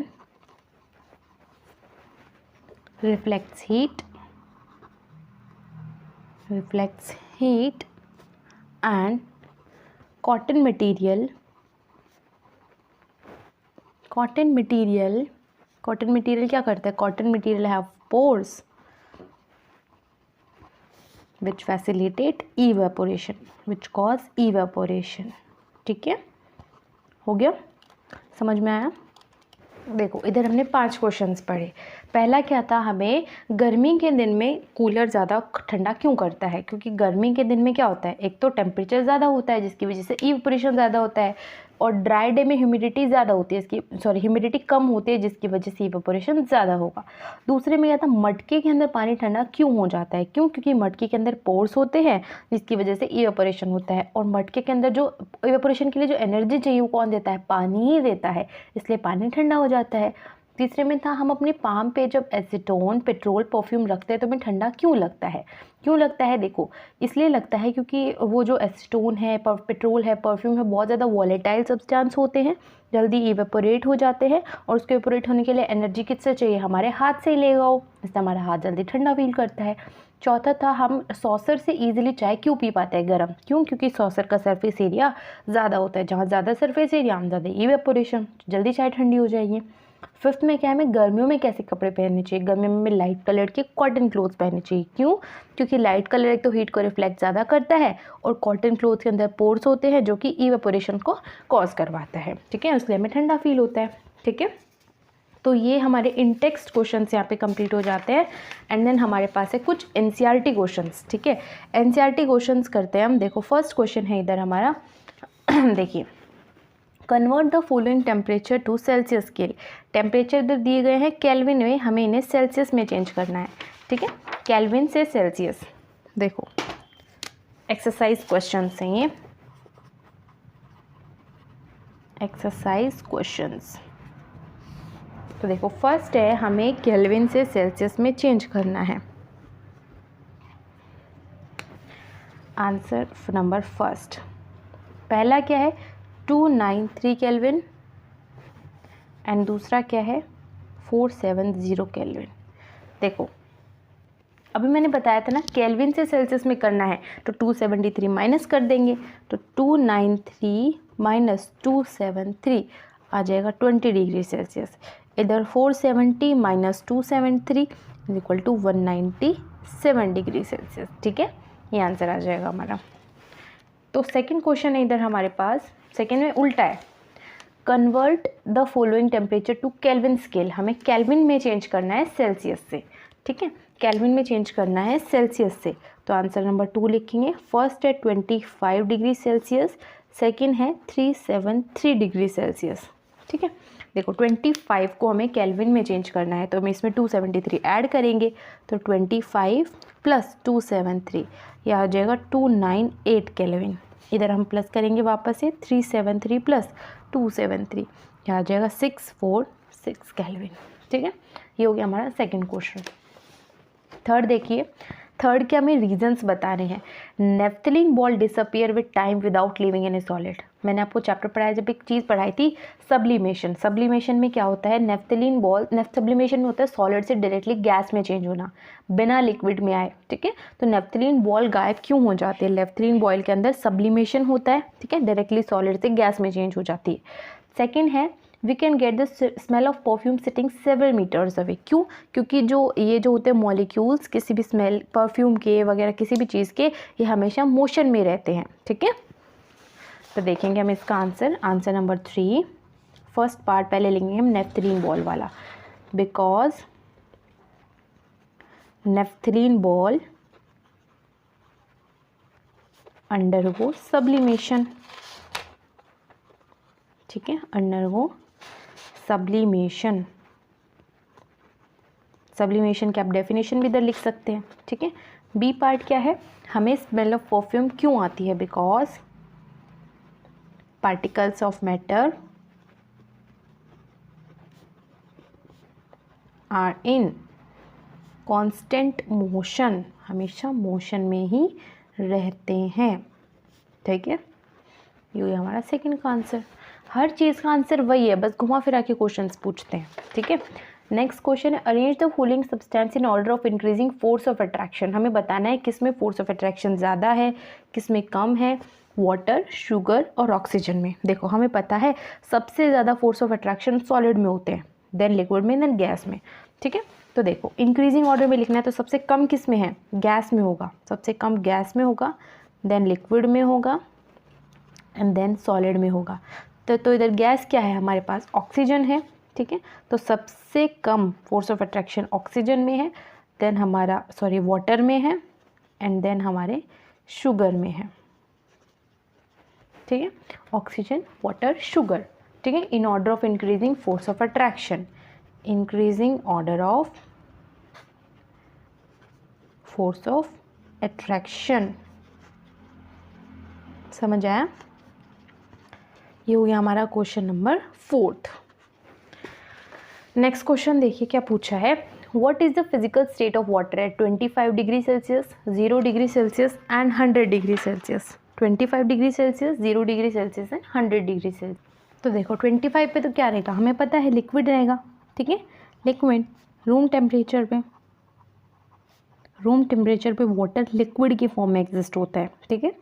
reflects heat and cotton material क्या करता है, cotton material have pores which facilitate evaporation, which cause evaporation। ठीक है, हो गया, समझ में आया। देखो, इधर हमने 5 क्वेश्चंस पढ़े। पहला क्या था, हमें गर्मी के दिन में कूलर ज़्यादा ठंडा क्यों करता है। क्योंकि गर्मी के दिन में क्या होता है, एक तो टेम्परेचर ज़्यादा होता है जिसकी वजह से इवेपोरेशन ज़्यादा होता है, और ड्राई डे में ह्यूमिडिटी ज़्यादा होती है, ह्यूमिडिटी कम होती है जिसकी वजह से इवेपोरेशन ज़्यादा होगा। दूसरे में क्या था, मटके के अंदर पानी ठंडा क्यों हो जाता है। क्यों, क्योंकि मटके के अंदर पोर्स होते हैं जिसकी वजह से इवेपोरेशन होता है, और मटके के अंदर जो इवेपोरेशन के लिए जो एनर्जी चाहिए वो कौन देता है, पानी ही देता है, इसलिए पानी ठंडा हो जाता है। तीसरे में था, हम अपने पाम पे जब एसीटोन, पेट्रोल, परफ्यूम रखते हैं तो हमें ठंडा क्यों लगता है। देखो, इसलिए लगता है क्योंकि वो जो एसीटोन है, पेट्रोल है, परफ्यूम है, बहुत ज़्यादा वॉलेटाइल सब्सटेंस होते हैं, जल्दी इवेपोरेट हो जाते हैं, और उसके इवेपोरेट होने के लिए एनर्जी किससे चाहिए, हमारे हाथ से ही लेगा वो, इसलिए हमारा हाथ जल्दी ठंडा फील करता है। चौथा था, हम सॉसर से ईजिली चाय क्यों पी पाते हैं गर्म। क्यों, क्योंकि सॉसर का सरफेस एरिया ज़्यादा होता है, जहाँ ज़्यादा सरफेस एरिया हम ज़्यादा इवेपोरेशन, जल्दी चाय ठंडी हो जाएगी। फिफ्थ में क्या है, हमें गर्मियों में कैसे कपड़े पहनने चाहिए। गर्मियों में हमें लाइट कलर के कॉटन क्लोथ्स पहनने चाहिए। क्यों, क्योंकि लाइट कलर एक तो हीट को रिफ्लेक्ट ज़्यादा करता है, और कॉटन क्लोथ के अंदर पोर्स होते हैं जो कि इवेपोरेशन को कॉज करवाता है। ठीक है, इसलिए हमें ठंडा फील होता है। ठीक है, तो ये हमारे इन टेक्स्ट क्वेश्चंस यहाँ पे कंप्लीट हो जाते हैं। एंड देन हमारे पास है कुछ एनसीईआरटी क्वेश्चंस। ठीक है, एनसीईआरटी क्वेश्चंस करते हैं हम। देखो, फर्स्ट क्वेश्चन है इधर हमारा देखिए, convert the following temperature to Celsius scale. Temperature इधर दिए गए हैं केल्विन में, हमें इन्हें सेल्सियस में चेंज करना है। ठीक है, केल्विन से सेल्सियस। देखो, एक्सरसाइज क्वेश्चंस हैं ये, एक्सरसाइज क्वेश्चंस। तो देखो, फर्स्ट है, हमें केल्विन से सेल्सियस में चेंज करना है। आंसर नंबर फर्स्ट, पहला क्या है 293 केल्विन, एंड दूसरा क्या है 470 केल्विन। देखो, अभी मैंने बताया था ना, केल्विन से सेल्सियस में करना है तो 273 माइनस कर देंगे, तो 293 माइनस 273 आ जाएगा 20 डिग्री सेल्सियस। इधर 470 minus 273 is equal to 197 degree Celsius. ठीक है, ये आंसर आ जाएगा हमारा। तो सेकंड क्वेश्चन है इधर हमारे पास, सेकंड में उल्टा है, convert the following temperature to kelvin scale. हमें केल्विन में चेंज करना है सेल्सियस से। ठीक है, केल्विन में चेंज करना है सेल्सियस से, तो आंसर नंबर 2 लिखेंगे। फर्स्ट है 25 डिग्री सेल्सियस, सेकंड है 373 डिग्री सेल्सियस। ठीक है। देखो 25 को हमें केल्विन में चेंज करना है, तो हम इसमें 273 ऐड करेंगे, तो 25 + 273 यह आ जाएगा 298 केल्विन। इधर हम प्लस करेंगे वापस से 373 + 273 यह आ जाएगा 646 केल्विन। ठीक है, ये हो गया हमारा सेकंड क्वेश्चन। थर्ड देखिए, थर्ड के हमें रीजंस बताने हैं। Naphthalene ball disappear with time without living in A solid. मैंने आपको चैप्टर पढ़ाया, जब एक चीज़ पढ़ाई थी सब्लिमेशन। सब्लिमेशन में क्या होता है, नेफ्थलीन बॉल, सब्लिमेशन में होता है सॉलिड से डायरेक्टली गैस में चेंज होना बिना लिक्विड में आए। ठीक है, तो नेफ्थलीन बॉल गायब क्यों हो जाती है, नेफ्थलीन बॉल के अंदर सब्लिमेशन होता है। ठीक है, डायरेक्टली सॉलिड से गैस में चेंज हो जाती है। सेकेंड है, we can get the smell of perfume sitting several metres away. क्यों, क्योंकि ये जो होते हैं मॉलिक्यूल्स किसी भी स्मेल, परफ्यूम के वगैरह किसी भी चीज़ के, ये हमेशा मोशन में रहते हैं। ठीक है, तो देखेंगे हम इसका आंसर नंबर 3। फर्स्ट पार्ट पहले लेंगे हम नेफ्थलीन बॉल वाला, because naphthalene ball undergo sublimation. ठीक है, अंडरगो सब्लिमेशन। सब्लिमेशन की आप डेफिनेशन भी इधर लिख सकते हैं। ठीक है, बी पार्ट क्या है, हमें स्मेल ऑफ परफ्यूम क्यों आती है, because particles of matter are in constant motion, हमेशा मोशन में ही रहते हैं। ठीक है, ये हमारा सेकंड का आंसर। हर चीज़ का आंसर वही है, बस घुमा फिरा के क्वेश्चंस पूछते हैं। ठीक है, नेक्स्ट क्वेश्चन है, arrange the following substance in order of increasing force of attraction. हमें बताना है किस में फोर्स ऑफ अट्रैक्शन ज़्यादा है, किस में कम है, वाटर, शुगर और ऑक्सीजन में। देखो हमें पता है सबसे ज़्यादा फोर्स ऑफ अट्रैक्शन सॉलिड में होते हैं, देन लिक्विड में, देन गैस में। ठीक है, तो देखो इंक्रीजिंग ऑर्डर में लिखना है, तो सबसे कम किस में है, गैस में होगा, सबसे कम गैस में होगा, देन लिक्विड में होगा एंड देन सॉलिड में होगा। तो इधर गैस क्या है हमारे पास, ऑक्सीजन है। ठीक है, तो सबसे कम फोर्स ऑफ अट्रैक्शन ऑक्सीजन में है, देन हमारा वाटर में है एंड देन हमारे शुगर में है। ठीक है, ऑक्सीजन, वाटर, शुगर। ठीक है, in order of increasing force of attraction, increasing order of force of attraction. समझ आया, ये हो गया हमारा क्वेश्चन नंबर 4। नेक्स्ट क्वेश्चन देखिए क्या पूछा है, what is the physical state of water at 25 degree Celsius, 0 degree Celsius and 100 degree Celsius. 25 degree Celsius, 0 degree Celsius and 100 degree Celsius. तो देखो 25 पे तो क्या रहेगा, हमें पता है लिक्विड रहेगा। ठीक है, लिक्विड रूम टेम्परेचर पे वाटर लिक्विड की फॉर्म में एग्जिस्ट होता है। ठीक है,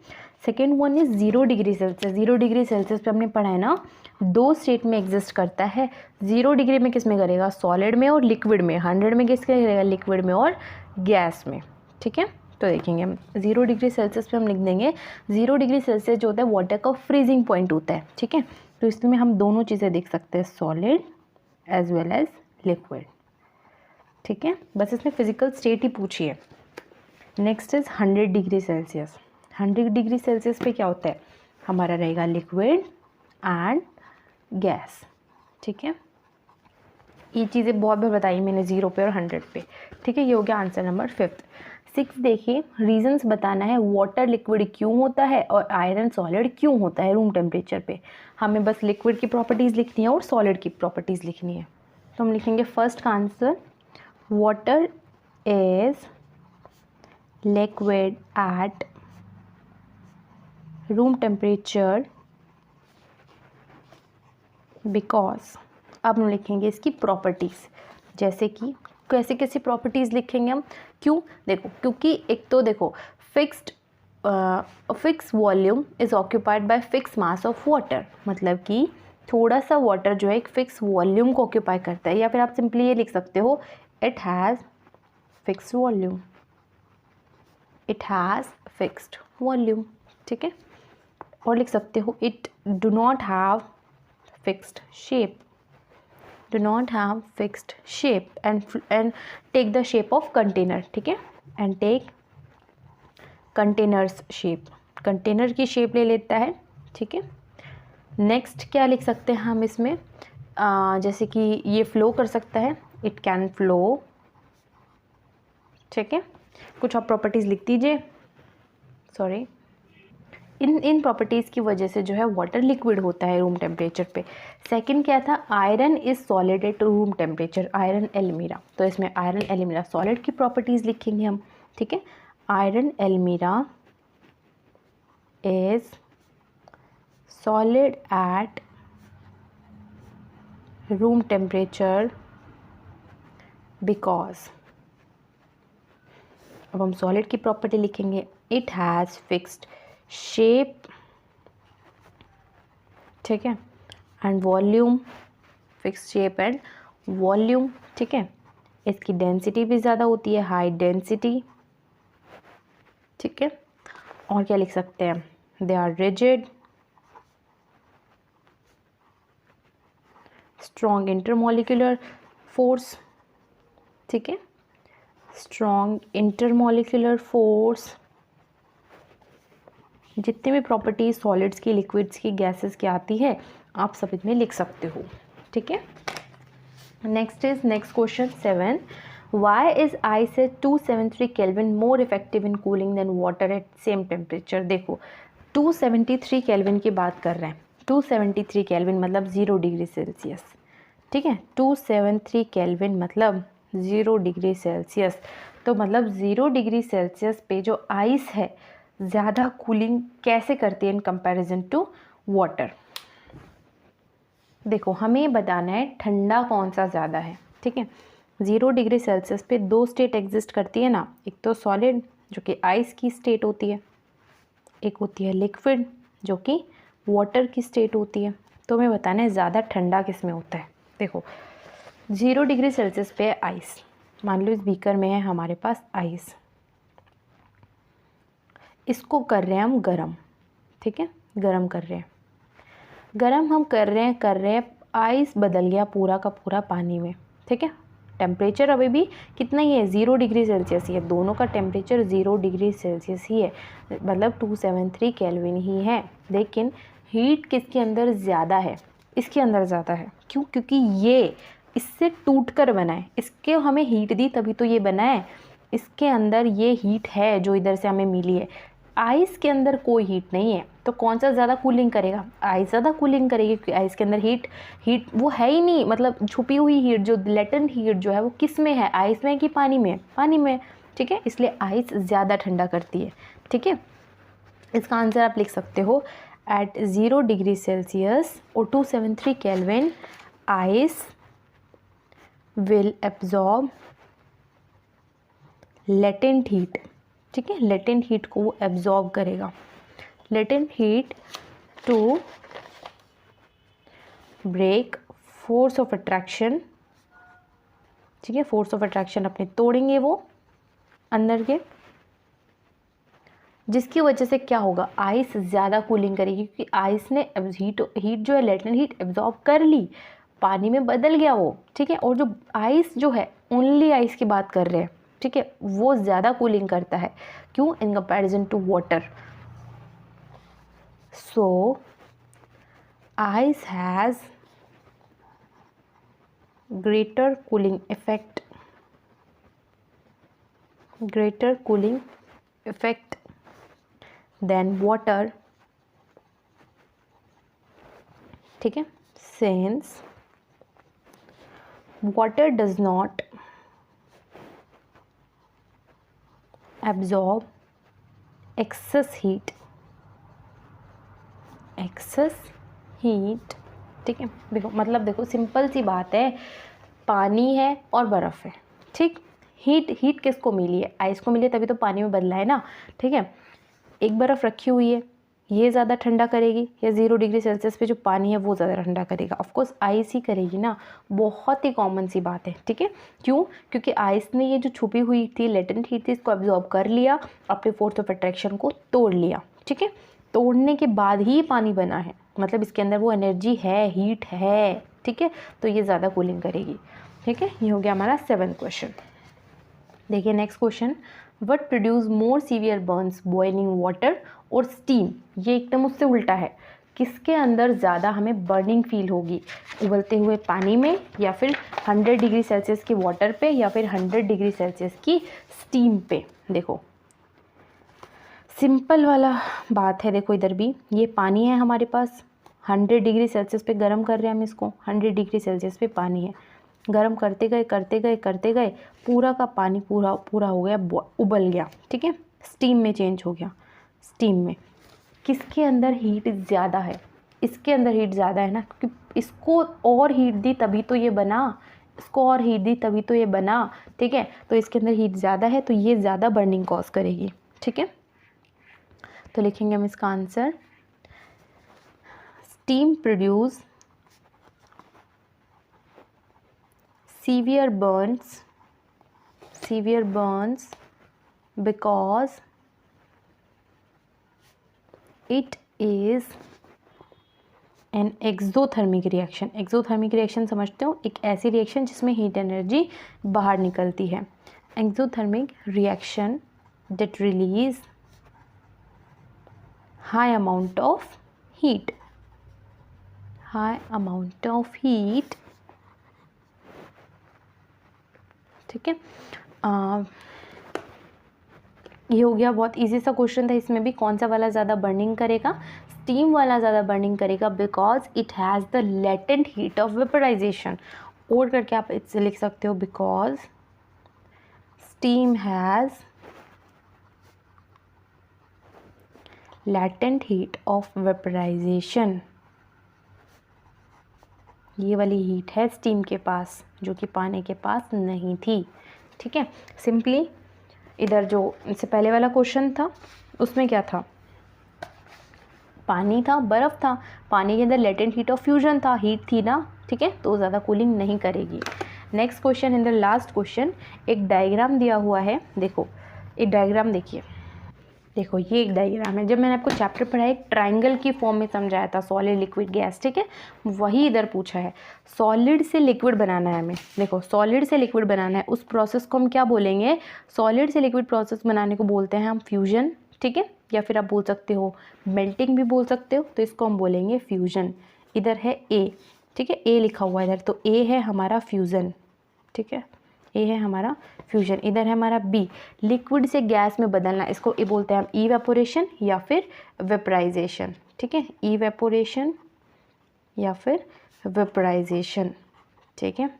second one is 0 degree Celsius. 0 degree Celsius पे हमने पढ़ा है ना, दो स्टेट में एग्जिस्ट करता है। 0 डिग्री में किस में करेगा, सॉलिड में और लिक्विड में। 100 में किस करेगा, लिक्विड में और गैस में। ठीक है, तो देखेंगे हम 0 डिग्री सेल्सियस पे हम लिख देंगे, 0 डिग्री सेल्सियस जो होता है वाटर का फ्रीजिंग पॉइंट होता है। ठीक है, तो इसमें हम दोनों चीज़ें देख सकते हैं, solid as well as liquid. ठीक है, बस इसमें फिजिकल स्टेट ही पूछी है। Next is 100 degree Celsius. 100 degree Celsius पे क्या होता है, हमारा रहेगा लिक्विड एंड गैस। ठीक है, ये चीज़ें बहुत बार बताई मैंने 0 पे और 100 पे। ठीक है, ये हो गया आंसर नंबर 5। 6 देखिए, रीजंस बताना है, वाटर लिक्विड क्यों होता है और आयरन सॉलिड क्यों होता है रूम टेम्परेचर पे। हमें बस लिक्विड की प्रॉपर्टीज़ लिखनी है और सॉलिड की प्रॉपर्टीज़ लिखनी है। तो हम लिखेंगे फर्स्ट का answer, water is liquid at room temperature because, अब हम लिखेंगे इसकी प्रॉपर्टीज़, जैसे कि कैसे कैसे प्रॉपर्टीज़ लिखेंगे हम, क्यों, देखो क्योंकि एक तो देखो fix volume is occupied by fix mass of water, मतलब कि थोड़ा सा वाटर जो है एक फिक्स वॉल्यूम को ऑक्यूपाई करता है, या फिर आप सिंपली ये लिख सकते हो, it has fix volume, it has fixed volume. ठीक है, और लिख सकते हो it do not have fixed shape, do not have fixed shape and take the shape of container. ठीक है, and take container's shape, container की शेप ले लेता है। ठीक है, नेक्स्ट क्या लिख सकते हैं हम इसमें, जैसे कि ये फ्लो कर सकता है, इट कैन फ्लो, ठीक है। कुछ और प्रॉपर्टीज़ लिख दीजिए, सॉरी। इन प्रॉपर्टीज़ की वजह से जो है वाटर लिक्विड होता है रूम टेम्परेचर पे। सेकंड क्या था, iron is solid at room temperature, iron एल्मीरा। तो इसमें आयरन एल्मीरा सॉलिड की प्रॉपर्टीज़ लिखेंगे हम, ठीक है। आयरन एल्मीरा is solid at room temperature because, अब हम सॉलिड की प्रॉपर्टी लिखेंगे, इट हैज़ फिक्स्ड शेप, ठीक है, and volume, fixed shape and volume, ठीक है। इसकी डेंसिटी भी ज़्यादा होती है, हाई डेंसिटी, ठीक है। और क्या लिख सकते हैं, they are rigid, strong intermolecular force, ठीक है, स्ट्रॉन्ग इंटरमॉलिक्यूलर फोर्स। जितने भी प्रॉपर्टीज सॉलिड्स की, लिक्विड्स की, गैसेस की आती है आप सब इसमें लिख सकते हो, ठीक है। Next question 7, why is ice at 273 kelvin more effective in cooling than water at same temperature. देखो 273 केल्विन की बात कर रहे हैं, 273 केल्विन मतलब 0 डिग्री सेल्सियस, ठीक है। 273 केल्विन मतलब 0 डिग्री सेल्सियस, तो मतलब 0 डिग्री सेल्सियस पे जो आइस है ज़्यादा कूलिंग कैसे करती है इन कंपैरिजन टू वाटर। देखो हमें बताना है ठंडा कौन सा ज़्यादा है, ठीक है। 0 डिग्री सेल्सियस पे दो स्टेट एग्जिस्ट करती है ना, एक तो सॉलिड जो कि आइस की स्टेट होती है, एक होती है लिक्विड जो कि वाटर की स्टेट होती है। तो हमें बताना है ज़्यादा ठंडा किस में होता है। देखो 0 डिग्री सेल्सियस पे आइस, मान लो इस बीकर में है हमारे पास आइस, इसको कर रहे हैं हम गरम, ठीक है, गरम कर रहे हैं, गरम हम कर रहे हैं, आइस बदल गया पूरा का पूरा पानी में, ठीक है। टेम्परेचर अभी भी कितना ही है, 0 डिग्री सेल्सियस ही है, दोनों का टेम्परेचर 0 डिग्री सेल्सियस ही है, मतलब 273 केल्विन ही है। लेकिन हीट किसके अंदर ज़्यादा है, इसके अंदर ज़्यादा है। क्यों? क्योंकि ये इससे टूट कर बना है, इसके हमें हीट दी तभी तो ये बना है, इसके अंदर ये हीट है जो इधर से हमें मिली है। आइस के अंदर कोई हीट नहीं है, तो कौन सा ज़्यादा कूलिंग करेगा, आइस ज़्यादा कूलिंग करेगी, क्योंकि आइस के अंदर हीट वो है ही नहीं, मतलब छुपी हुई हीट, जो लेटेंट हीट जो है वो किस में है, आइस में कि पानी में, पानी में, ठीक है। इसलिए आइस ज़्यादा ठंडा करती है, ठीक है। इसका आंसर आप लिख सकते हो, एट 0 डिग्री सेल्सियस और 273 kelvin ice will absorb latent heat, ठीक है, लेटेंट हीट को वो एब्जॉर्ब करेगा, latent heat to break force of attraction, ठीक है, फोर्स ऑफ अट्रैक्शन अपने तोड़ेंगे वो अंदर के, जिसकी वजह से क्या होगा, आइस ज़्यादा कूलिंग करेगी, क्योंकि आइस ने हीट जो है, लेटेंट हीट एब्जॉर्ब कर ली, पानी में बदल गया वो, ठीक है। और जो आइस जो है, ओनली आइस की बात कर रहे हैं, ठीक है, वो ज़्यादा कूलिंग करता है, क्यों, in comparison to water. So ice has greater cooling effect than water, ठीक है, since water does not absorb excess heat, ठीक है। देखो मतलब देखो सिंपल सी बात है, पानी है और बर्फ़ है, ठीक, हीट किसको मिली है, आइस को मिली है, तभी तो पानी में बदला है ना, ठीक है। एक बर्फ़ रखी हुई है, ये ज़्यादा ठंडा करेगी, या 0 डिग्री सेल्सियस पे जो पानी है वो ज़्यादा ठंडा करेगा, ऑफकोर्स आइस ही करेगी ना, बहुत ही कॉमन सी बात है, ठीक है। क्यों? क्योंकि आइस ने ये जो छुपी हुई थी, लेटेंट हीट थी, इसको एब्जॉर्ब कर लिया, अपने फोर्स ऑफ अट्रैक्शन को तोड़ लिया, ठीक है। तोड़ने के बाद ही पानी बना है, मतलब इसके अंदर वो एनर्जी है, हीट है, ठीक है, तो ये ज़्यादा कूलिंग करेगी, ठीक है। ये हो गया हमारा 7th क्वेश्चन। देखिए next question, what produce more severe Burns, boiling water और स्टीम। ये एकदम उससे उल्टा है, किसके अंदर ज़्यादा हमें बर्निंग फील होगी, उबलते हुए पानी में, या फिर 100 डिग्री सेल्सियस की वाटर पे, या फिर 100 डिग्री सेल्सियस की स्टीम पे। देखो सिंपल वाला बात है। देखो इधर भी ये पानी है हमारे पास, 100 डिग्री सेल्सियस पे गर्म कर रहे हैं हम इसको, 100 डिग्री सेल्सियस पे पानी है, गर्म करते गए करते गए करते गए, पूरा का पानी पूरा पूरा हो गया, उबल गया, ठीक है, स्टीम में चेंज हो गया। स्टीम में किसके अंदर हीट ज़्यादा है, इसके अंदर हीट ज़्यादा है ना, क्योंकि इसको और हीट दी तभी तो ये बना, इसको और हीट दी तभी तो ये बना, ठीक है। तो इसके अंदर हीट ज़्यादा है तो ये ज़्यादा बर्निंग कॉज करेगी, ठीक है। तो लिखेंगे हम इसका answer, steam produce severe burns because it is an exothermic reaction। exothermic reaction समझते हो, एक ऐसी रिएक्शन जिसमें हीट एनर्जी बाहर निकलती है। exothermic reaction that release high amount of heat, ठीक है। ये हो गया, बहुत इजी सा क्वेश्चन था। इसमें भी कौन सा वाला ज़्यादा बर्निंग करेगा, स्टीम वाला ज़्यादा बर्निंग करेगा, because it has the latent heat of vaporisation. और करके आप इससे लिख सकते हो, because steam has latent heat of vaporisation. ये वाली हीट है स्टीम के पास जो कि पानी के पास नहीं थी, ठीक है। सिंपली इधर जो इससे पहले वाला क्वेश्चन था उसमें क्या था, पानी था, बर्फ़ था, पानी के अंदर लेटेंट हीट ऑफ फ्यूजन था, हीट थी ना, ठीक है, तो ज़्यादा कूलिंग नहीं करेगी। Next question in the last question, एक डायग्राम दिया हुआ है। देखो एक डायग्राम देखिए, देखो ये एक डायग्राम है। जब मैंने आपको चैप्टर पढ़ा एक ट्रायंगल की फॉर्म में समझाया था, सॉलिड लिक्विड गैस, ठीक है, वही इधर पूछा है। सॉलिड से लिक्विड बनाना है हमें। देखो सॉलिड से लिक्विड बनाना है, उस प्रोसेस को हम क्या बोलेंगे, सॉलिड से लिक्विड प्रोसेस बनाने को बोलते हैं हम फ्यूजन, ठीक है, या फिर आप बोल सकते हो मेल्टिंग भी बोल सकते हो, तो इसको हम बोलेंगे फ्यूजन। इधर है ए, ठीक है, ए लिखा हुआ है इधर, तो ए है हमारा फ्यूज़न, ठीक है, ए है हमारा फ्यूजन। इधर है हमारा बी, लिक्विड से गैस में बदलना, इसको ये बोलते हैं हम इवेपोरेशन या फिर वेपराइजेशन, ठीक है, इवेपोरेशन या फिर वेपराइजेशन, ठीक है।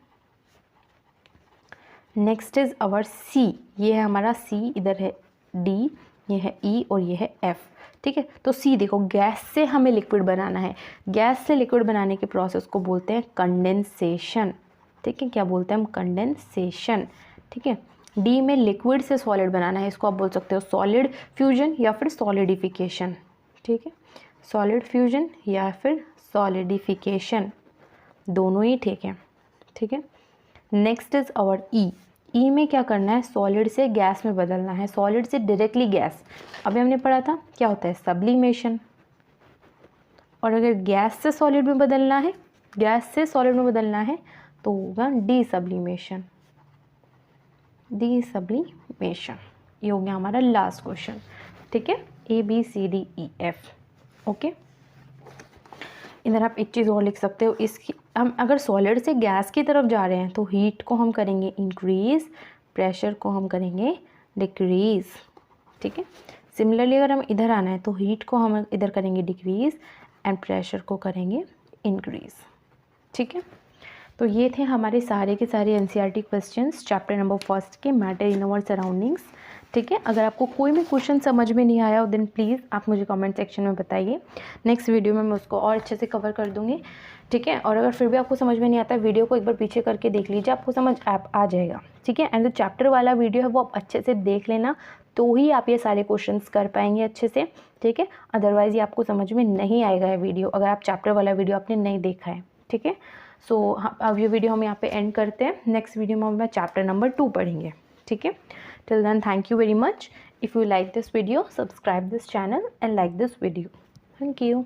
नेक्स्ट इज आवर सी, ये है हमारा सी, इधर है डी, ये है ई और ये है एफ, ठीक है। तो सी देखो, गैस से हमें लिक्विड बनाना है, गैस से लिक्विड बनाने के प्रोसेस को बोलते हैं कंडेंसेशन, ठीक है, क्या बोलते हैं हम, कंडेंसेशन, ठीक है। डी में लिक्विड से सॉलिड बनाना है, इसको आप बोल सकते हो सॉलिड फ्यूजन या फिर सॉलिडिफिकेशन, ठीक है, सॉलिड फ्यूजन या फिर सॉलिडिफिकेशन, दोनों ही ठीक है, ठीक है। नेक्स्ट इज आवर ई, ई में क्या करना है, सॉलिड से गैस में बदलना है, सॉलिड से डायरेक्टली गैस। अभी हमने पढ़ा था क्या होता है, सब्लिमेशन। और अगर गैस से सॉलिड में बदलना है, गैस से सॉलिड में बदलना है तो होगा डी सब्लिमेशन, डी सब्लिमेशन। ये हो गया हमारा लास्ट क्वेश्चन, ठीक है, A B C D E F, okay. इधर आप एक चीज़ और लिख सकते हो, इसकी हम अगर सॉलिड से गैस की तरफ जा रहे हैं तो हीट को हम करेंगे इंक्रीज़, प्रेशर को हम करेंगे डिक्रीज़, ठीक है। सिमिलरली अगर हम इधर आना है तो हीट को हम इधर करेंगे डिक्रीज़ एंड प्रेशर को करेंगे इंक्रीज़, ठीक है। तो ये थे हमारे सारे के सारे एनसीईआरटी क्वेश्चंस चैप्टर नंबर 1 के मैटर इन आवर सराउंडिंग्स, ठीक है। अगर आपको कोई भी क्वेश्चन समझ में नहीं आया हो देन प्लीज़ आप मुझे कमेंट सेक्शन में बताइए, नेक्स्ट वीडियो में मैं उसको और अच्छे से कवर कर दूँगी, ठीक है। और अगर फिर भी आपको समझ में नहीं आता, वीडियो को एक बार पीछे करके देख लीजिए, आपको समझ आ जाएगा, ठीक है। एंड जो चैप्टर वाला वीडियो है वो आप अच्छे से देख लेना, तो ही आप ये सारे क्वेश्चंस कर पाएंगे अच्छे से, ठीक है। अदरवाइज़ ये आपको समझ में नहीं आएगा ये वीडियो, अगर आप चैप्टर वाला वीडियो आपने नहीं देखा है, ठीक है। सो अब ये वीडियो हम यहाँ पे एंड करते हैं, नेक्स्ट वीडियो में हम चैप्टर नंबर 2 पढ़ेंगे, ठीक है। Till then thank you very much. If you like this video, subscribe this channel and like this video. Thank you.